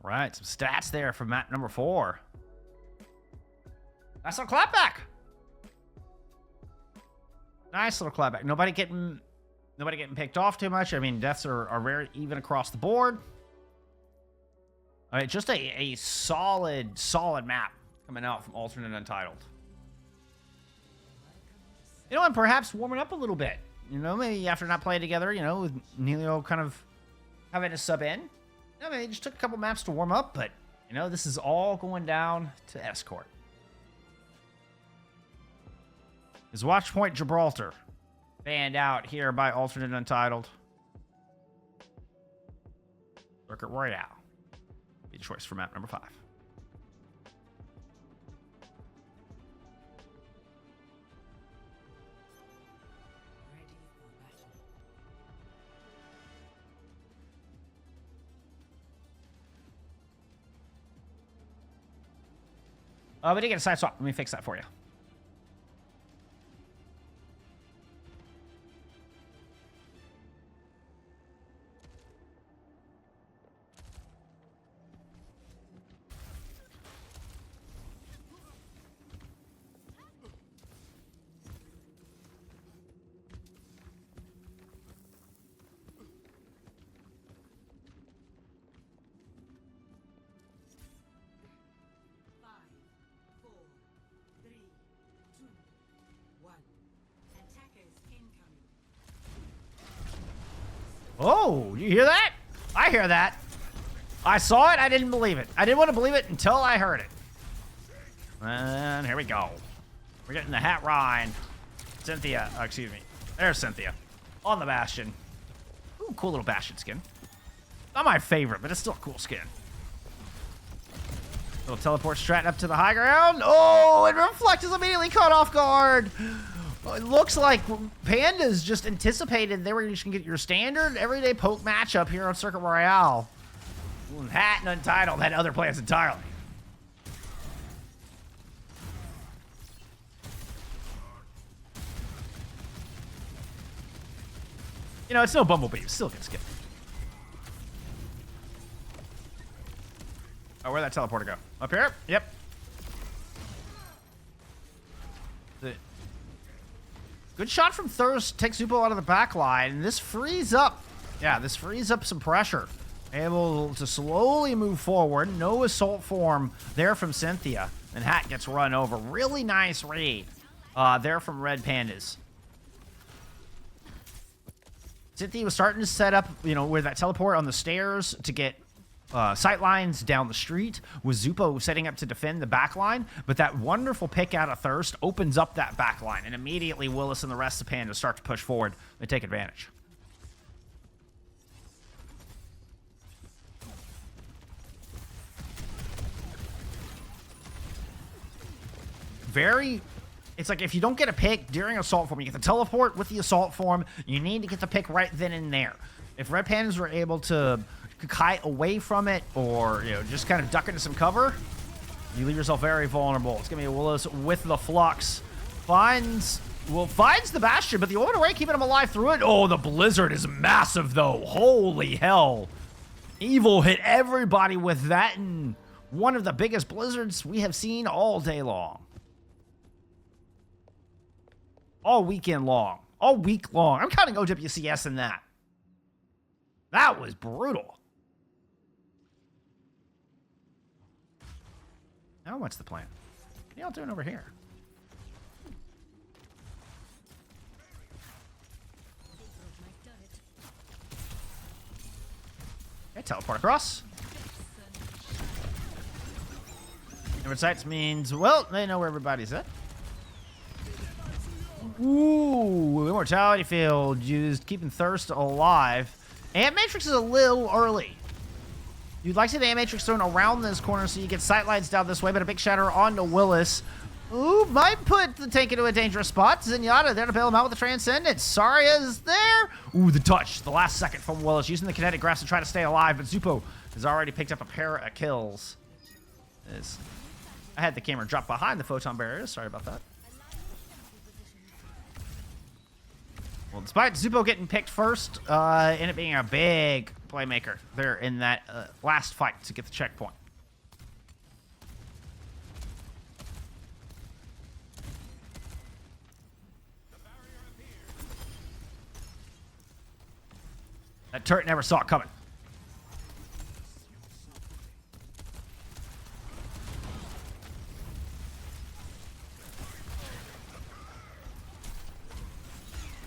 A: All right, some stats there from map number 4. Nice little clapback. Nice little clapback. Nobody getting picked off too much. I mean, deaths are very even across the board. All right, just a solid map coming out from alternate Untitled. You know, and perhaps warming up a little bit. You know, maybe after not playing together, you know, with Nelio kind of having to sub in. I mean, it just took a couple maps to warm up, but, you know, this is all going down to Escort. Is Watch Point Gibraltar banned out here by alternate Untitled? Circuit Royale. Be the choice for map number 5.
B: Ready for battle.
A: We did get a side swap. Let me fix that for you. Oh, you hear that? I hear that. I saw it. I didn't believe it. I didn't want to believe it until I heard it. And here we go. We're getting the hat Rhine. Cynthia. Excuse me. There's Cynthia. On the Bastion. Ooh, cool little Bastion skin. Not my favorite, but it's still a cool skin. Little teleport strat up to the high ground. Oh, and Reflect is immediately caught off guard. It looks like Pandas just anticipated they were just going to get your standard everyday poke matchup here on Circuit Royale. Hat and Untitled had other plans entirely. You know, it's no Bumblebee. It still gets skipped. Oh, where'd that teleporter go? Up here? Yep. Good shot from Thirst. Takes Zupo out of the back line. And this frees up. Yeah, this frees up some pressure. Able to slowly move forward. No assault form there from Cynthia. And Hat gets run over. Really nice read there from Red Pandas. Cynthia was starting to set up, you know, where that teleport on the stairs to get sight lines down the street, with Zupo setting up to defend the back line, but that wonderful pick out of Thirst opens up that back line, and immediately Willis and the rest of Pandas start to push forward and take advantage. It's like if you don't get a pick during assault form, you get the teleport with the assault form, you need to get the pick right then and there. If Red Pandas were able to kite away from it, or, you know, just kind of duck into some cover, you leave yourself very vulnerable. It's gonna be Willis with the Flux. Finds the Bastion, but the Orbital Ray keeping him alive through it. Oh, the Blizzard is massive, though. Holy hell. Evil hit everybody with that, and one of the biggest blizzards we have seen all day long. All weekend long. All week long. I'm counting OWCS in that. That was brutal. Now what's the plan? What are y'all doing over here? Okay, teleport across. Inward sights means, well, they know where everybody's at. Ooh, immortality field used, keeping thirst alive. Ant Matrix is a little early. You'd like to see the Ant Matrix thrown around this corner so you get sight lines down this way, but a big shatter onto Willis. Ooh, might put the tank into a dangerous spot. Zenyatta there to bail him out with the Transcendence. Saria's there. Ooh, the touch. The last second from Willis using the kinetic grasp to try to stay alive, but Zupo has already picked up a pair of kills. I had the camera drop behind the photon barrier. Sorry about that. Well, despite Zupo getting picked first, and it being a big playmaker there in that last fight to get the checkpoint. That turret never saw it coming.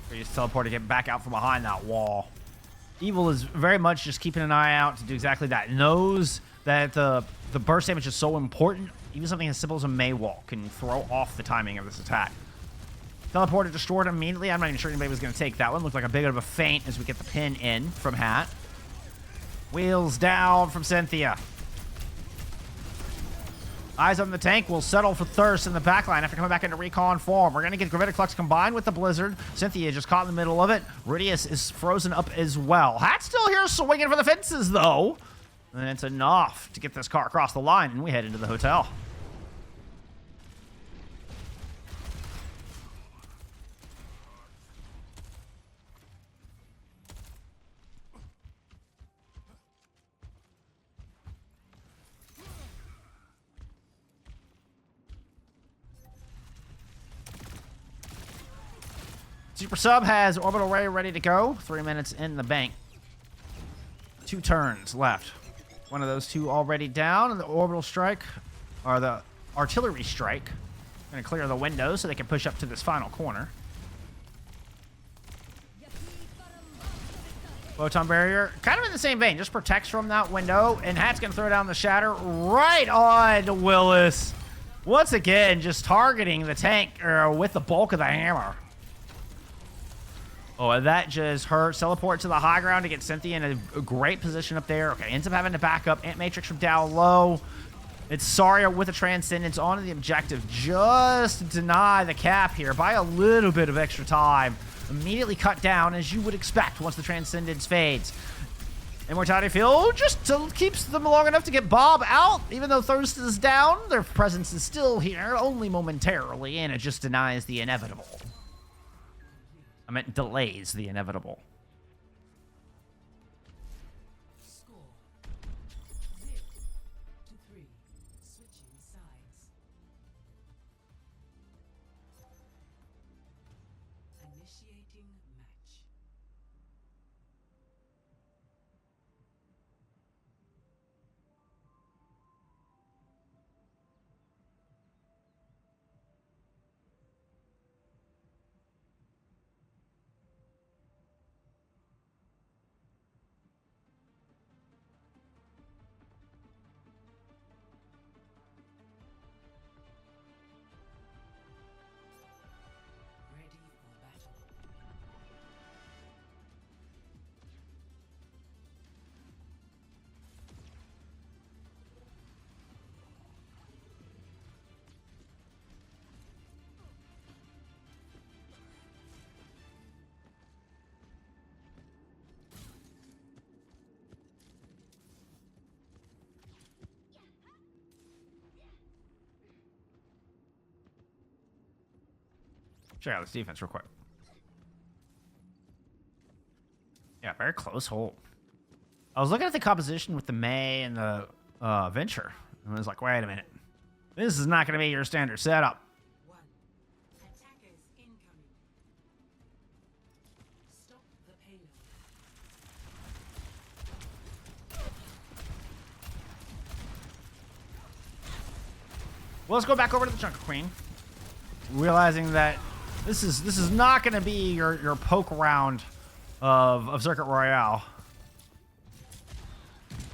A: We just teleport to get back out from behind that wall. Evil is very much just keeping an eye out to do exactly that. Knows that the burst damage is so important. Even something as simple as a May wall can throw off the timing of this attack. Teleported, destroyed immediately. I'm not even sure anybody was going to take that one. Looked like a bit of a feint as we get the pin in from Hat. Wheels down from Cynthia. Eyes on the tank will settle for Thirst in the backline after coming back into recon form. We're going to get Gravitic Flux combined with the Blizzard. Cynthia just caught in the middle of it. Rudius is frozen up as well. Hat's still here swinging for the fences, though. And it's enough to get this car across the line, and we head into the hotel. Super Sub has Orbital Ray ready to go. 3 minutes in the bank. 2 turns left. One of those two already down. And the Orbital Strike, or the Artillery Strike, going to clear the window so they can push up to this final corner. Photon Barrier, kind of in the same vein, just protects from that window. And Hat's going to throw down the Shatter right on Willis. Once again, just targeting the tank with the bulk of the hammer. Oh, and that just hurts. Teleport to the high ground to get Cynthia in a great position up there. Okay, ends up having to back up. Ant Matrix from down low. It's Saria with a Transcendence onto the objective. Just to deny the cap here by a little bit of extra time. Immediately cut down, as you would expect once the Transcendence fades. Immortality Field just keeps them long enough to get Bob out. Even though Thirst is down, their presence is still here, only momentarily, and it just denies the inevitable. I meant delays the inevitable.
B: Score 0-3. Switching sides. Initiating match. Ready for battle.
A: Check out this defense real quick. Yeah, very close hold. I was looking at the composition with the May and the Venture, and I was like, wait a minute. This is not going to be your standard setup.
B: 1. Attackers incoming.
A: Well, let's go back over to the Junker Queen, realizing that this is not going to be your poke round of Circuit Royale.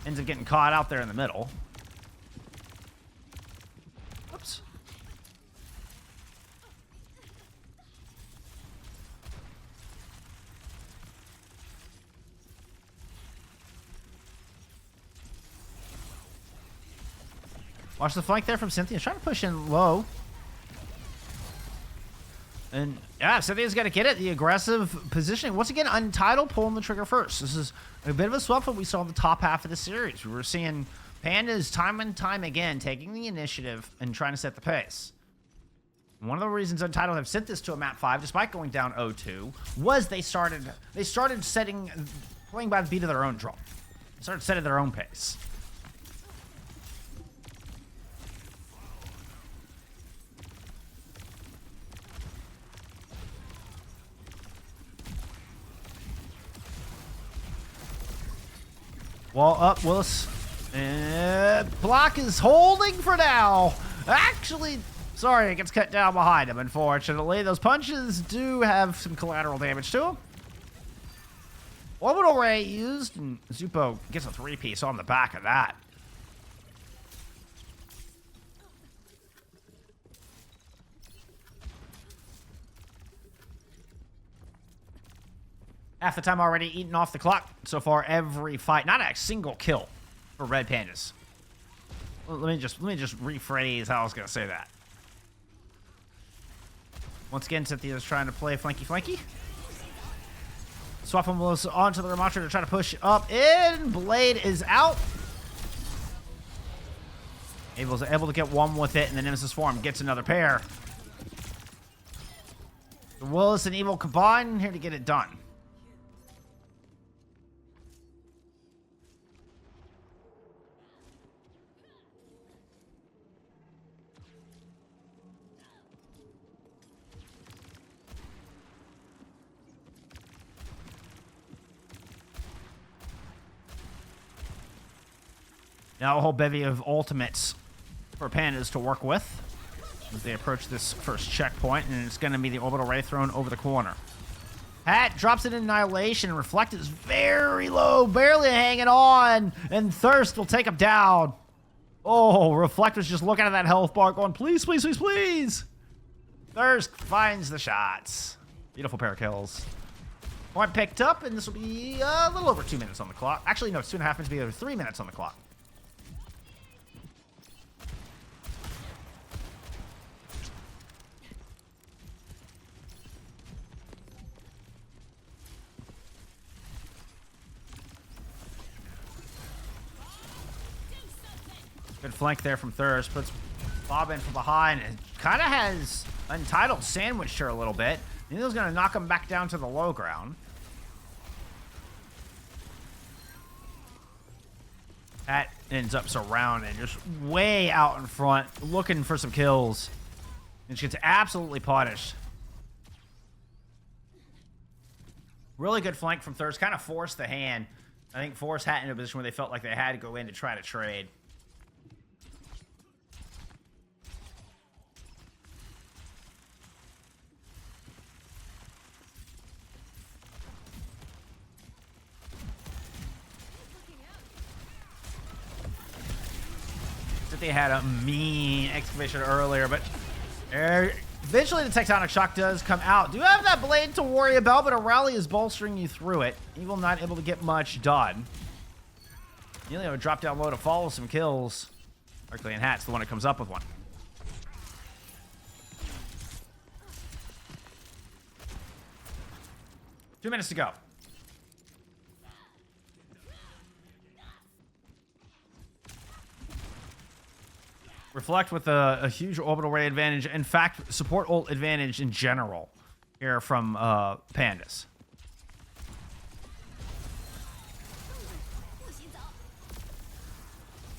A: Ends up getting caught out there in the middle. Whoops. Watch the flank there from Cynthia. Trying to push in low. And yeah, Cynthia's got to get it. The aggressive positioning. Once again, Untitled pulling the trigger first. This is a bit of a swap from what we saw in the top half of the series. We were seeing Pandas time and time again taking the initiative and trying to set the pace. One of the reasons Untitled have sent this to a map 5, despite going down 0-2, was they started playing by the beat of their own drum. They started setting their own pace. Wall up, Willis. And block is holding for now. Actually, sorry, it gets cut down behind him, unfortunately. Those punches do have some collateral damage to them. Orbital Ray used, and Zupo gets a 3-piece on the back of that. Half the time already eaten off the clock so far every fight. Not a single kill for Red Pandas. Let me just rephrase how I was gonna say that. Once again, Cynthia's trying to play flanky. Swap him onto the Ramattra to try to push up in. Blade is out. Abel's able to get one with it, and the Nemesis form gets another pair. The Willis and Evil combine here to get it done. Now a whole bevy of ultimates for Pandas to work with as they approach this first checkpoint, and it's going to be the orbital ray thrown over the corner. Hat drops it in Annihilation. Reflect is very low, barely hanging on, and Thirst will take him down. Oh, Reflect was just looking at that health bar going, please, please, please, please. Thirst finds the shots. Beautiful pair of kills. Point picked up, and this will be a little over 2 minutes on the clock. Actually, no, it's 2.5 minutes, be over 3 minutes on the clock. Good flank there from Thirst. Puts Bob in from behind and kind of has Untitled sandwiched her a little bit. Neil's going to knock him back down to the low ground. That ends up surrounded, just way out in front, looking for some kills. And she gets absolutely punished. Really good flank from Thirst. Kind of forced the hand. I think forced Hat into a position where they felt like they had to go in to try to trade. They had a mean excavation earlier, but eventually the Tectonic Shock does come out. Do have that blade to worry about, but a rally is bolstering you through it. Evil not able to get much done. Elio drop down low to follow some kills. Arclay and Hat's the one that comes up with one. Two minutes to go. Reflect with a huge orbital ray advantage. In fact, support ult advantage in general here from Pandas.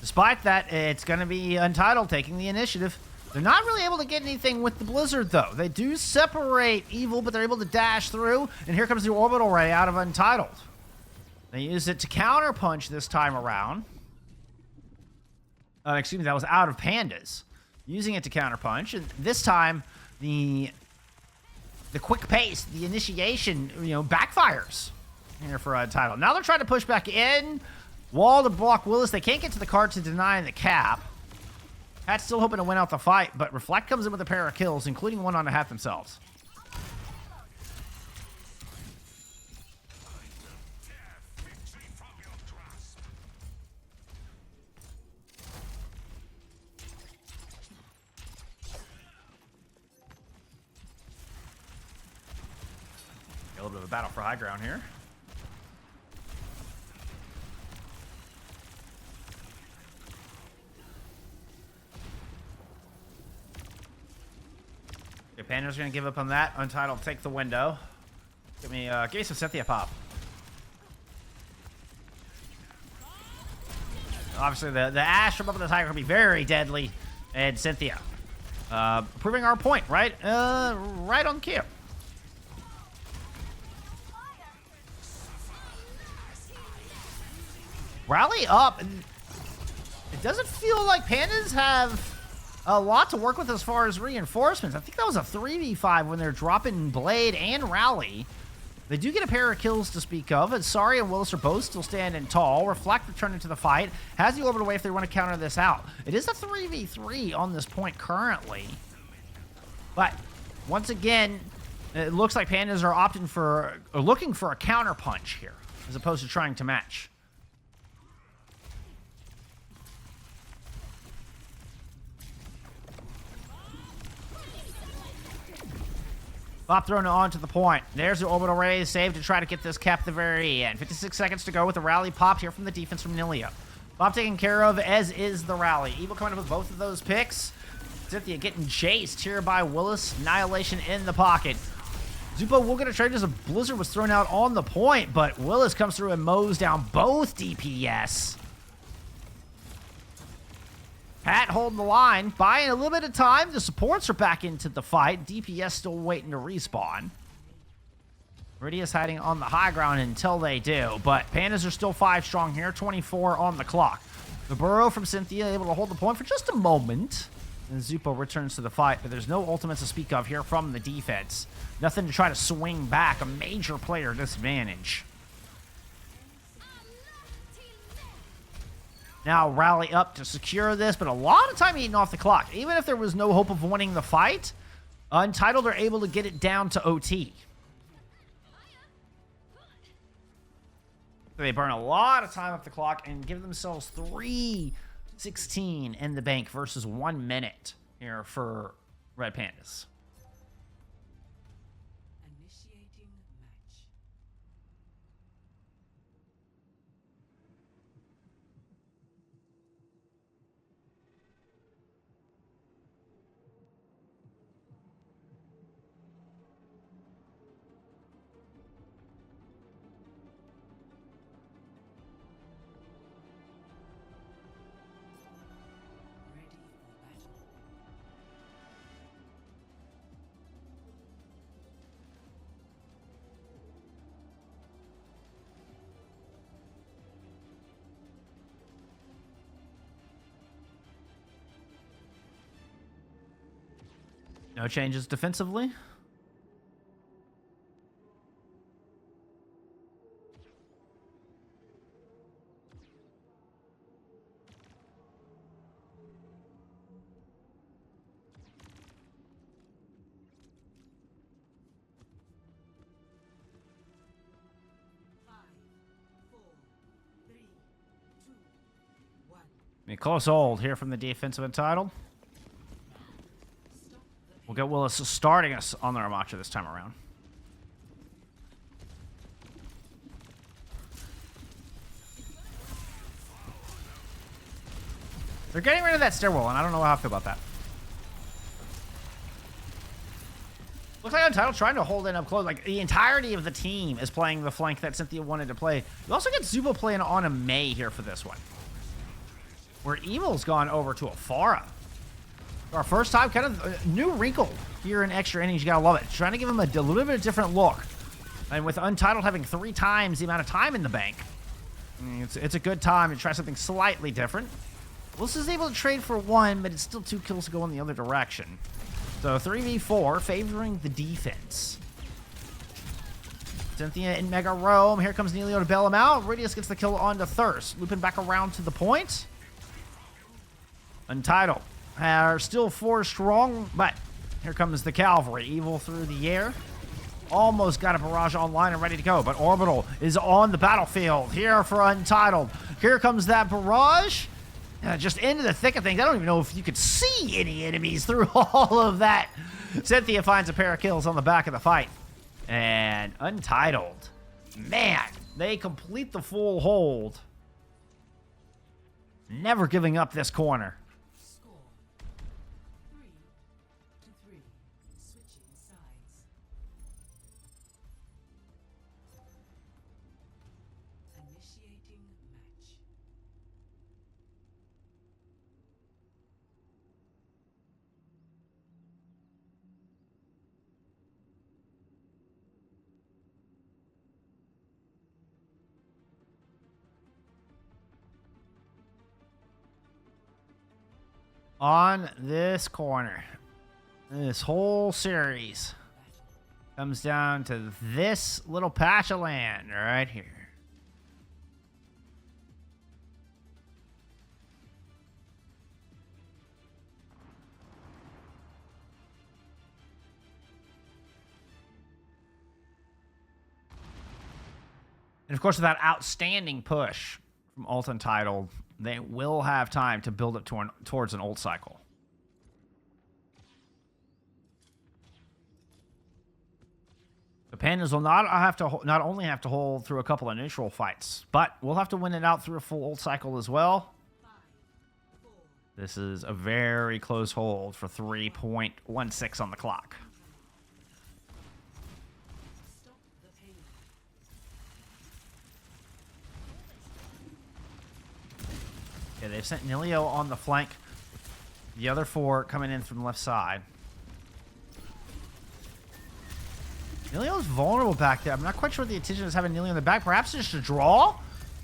A: Despite that, it's going to be Untitled taking the initiative. They're not really able to get anything with the Blizzard, though. They do separate Evil, but they're able to dash through. And here comes the orbital ray out of Untitled. They use it to counterpunch this time around. Excuse me, that was out of Pandas. using it to counterpunch. And this time, the quick pace, the initiation, backfires here for Untitled. Now they're trying to push back in. Wall to block Willis. They can't get to the card to deny the cap. Pat's still hoping to win out the fight, but Reflect comes in with a pair of kills, including one on a hat themselves. A little bit of a battle for high ground here. Okay, Pandas gonna give up on that. Untitled, take the window. Give me some Cynthia pop. Obviously, the Ash from up in the Tiger can be very deadly, and Cynthia, proving our point, right? Right on cue. Rally up. It doesn't feel like Pandas have a lot to work with as far as reinforcements. I think that was a 3v5 when they're dropping Blade and Rally. They do get a pair of kills to speak of, and Sari and Willis are both still standing tall. Reflect returning to the fight. Has the orbit away if they want to counter this out. It is a 3v3 on this point currently. But once again, it looks like Pandas are opting for, or looking for a counter punch here, as opposed to trying to match. Pop thrown onto the point. There's the orbital raise. Save to try to get this cap at the very end. 56 seconds to go with the rally popped here from the defense from Nilia. Pop taken care of, as is the rally. Evil coming up with both of those picks. Cynthia getting chased here by Willis. Annihilation in the pocket. Zupo will get a trade as a blizzard was thrown out on the point, but Willis comes through and mows down both DPS. Pat holding the line, buying a little bit of time. The supports are back into the fight. DPS still waiting to respawn. Meridia's hiding on the high ground until they do, but Pandas are still 5 strong here, 24 on the clock. The burrow from Cynthia able to hold the point for just a moment. And Zupo returns to the fight, but there's no ultimates to speak of here from the defense. Nothing to try to swing back. A major player disadvantage. Now rally up to secure this, but a lot of time eating off the clock. Even if there was no hope of winning the fight, Untitled are able to get it down to OT. So they burn a lot of time off the clock and give themselves 3:16 in the bank versus 1 minute here for Red Pandas.
B: Initiating match. Ready for battle.
A: No changes defensively. A close hold here from the defensive Untitled. We'll get Willis starting us on the Armacha this time around. They're getting rid of that stairwell, and I don't know how I feel about that. Looks like Untitled trying to hold in up close. Like, the entirety of the team is playing the flank that Cynthia wanted to play. You also get Zubo playing on a May here for this one, where Evil's gone over to a Pharah. Our first time, kind of a new wrinkle here in extra innings. You gotta love it. Trying to give him a little bit of different look. And with Untitled having 3 times the amount of time in the bank, it's a good time to try something slightly different. Willis is able to trade for 1, but it's still 2 kills to go in the other direction. So 3v4, favoring the defense. Cynthia in Mega Rome. Here comes Nelio to bail him out. Radius gets the kill onto Thirst. Looping back around to the point. Untitled are still 4 strong, but here comes the Cavalry. Evil through the air. Almost got a barrage online and ready to go, but Orbital is on the battlefield here for Untitled. Here comes that barrage. Just into the thick of things. I don't even know if you could see any enemies through all of that. Cynthia finds a pair of kills on the back of the fight. And Untitled, man, they complete the full hold. Never giving up this corner.
B: Score 3-3. Switching sides. Initiating match.
A: On this corner, this whole series comes down to this little patch of land right here. And of course, with that outstanding push from Untitled, they will have time to build up towards an ult cycle. The Pandas will not only have to hold through a couple of neutral fights, but we'll have to win it out through a full ult cycle as well.
B: 5, 4,
A: This is a very close hold for 3.16 on the clock.
B: stop the pain.
A: Yeah, they've sent Nilio on the flank. The other 4 coming in from the left side. Nilio's vulnerable back there. I'm not quite sure what the intention is having Nilio in the back. Perhaps just a draw?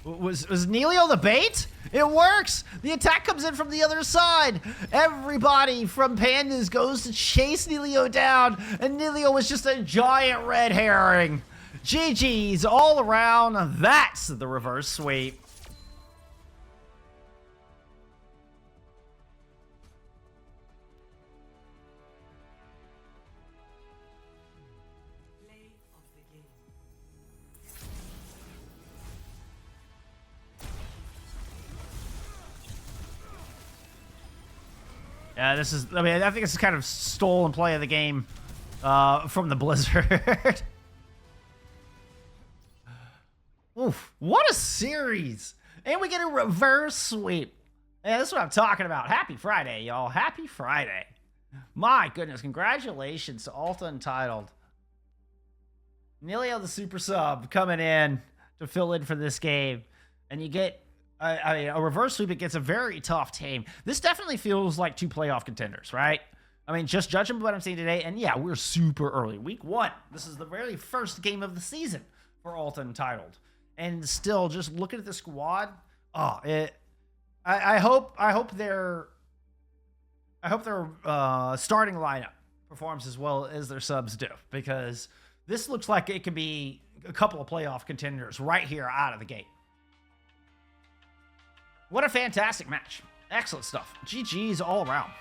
A: Was Nilio the bait? It works! The attack comes in from the other side. Everybody from Pandas goes to chase Nilio down, and Nilio was just a giant red herring. GG's all around. That's the reverse sweep.
B: Play of the game.
A: Yeah, this is, I mean, I think it's kind of stolen play of the game from the Blizzard. Oof, what a series. And we get a reverse sweep. Yeah, that's what I'm talking about. Happy Friday, y'all. Happy Friday. My goodness, congratulations to Alta Untitled. Nilio the super sub coming in to fill in for this game. And you get a reverse sweep. It gets a very tough team. This definitely feels like 2 playoff contenders, right? I mean, just judging by what I'm seeing today, and yeah, we're super early. Week 1. This is the very first game of the season for Alta Untitled. And still, just looking at the squad, I hope their starting lineup performs as well as their subs do, because this looks like it could be a couple of playoff contenders right here out of the gate. What a fantastic match. Excellent stuff. GG's all around.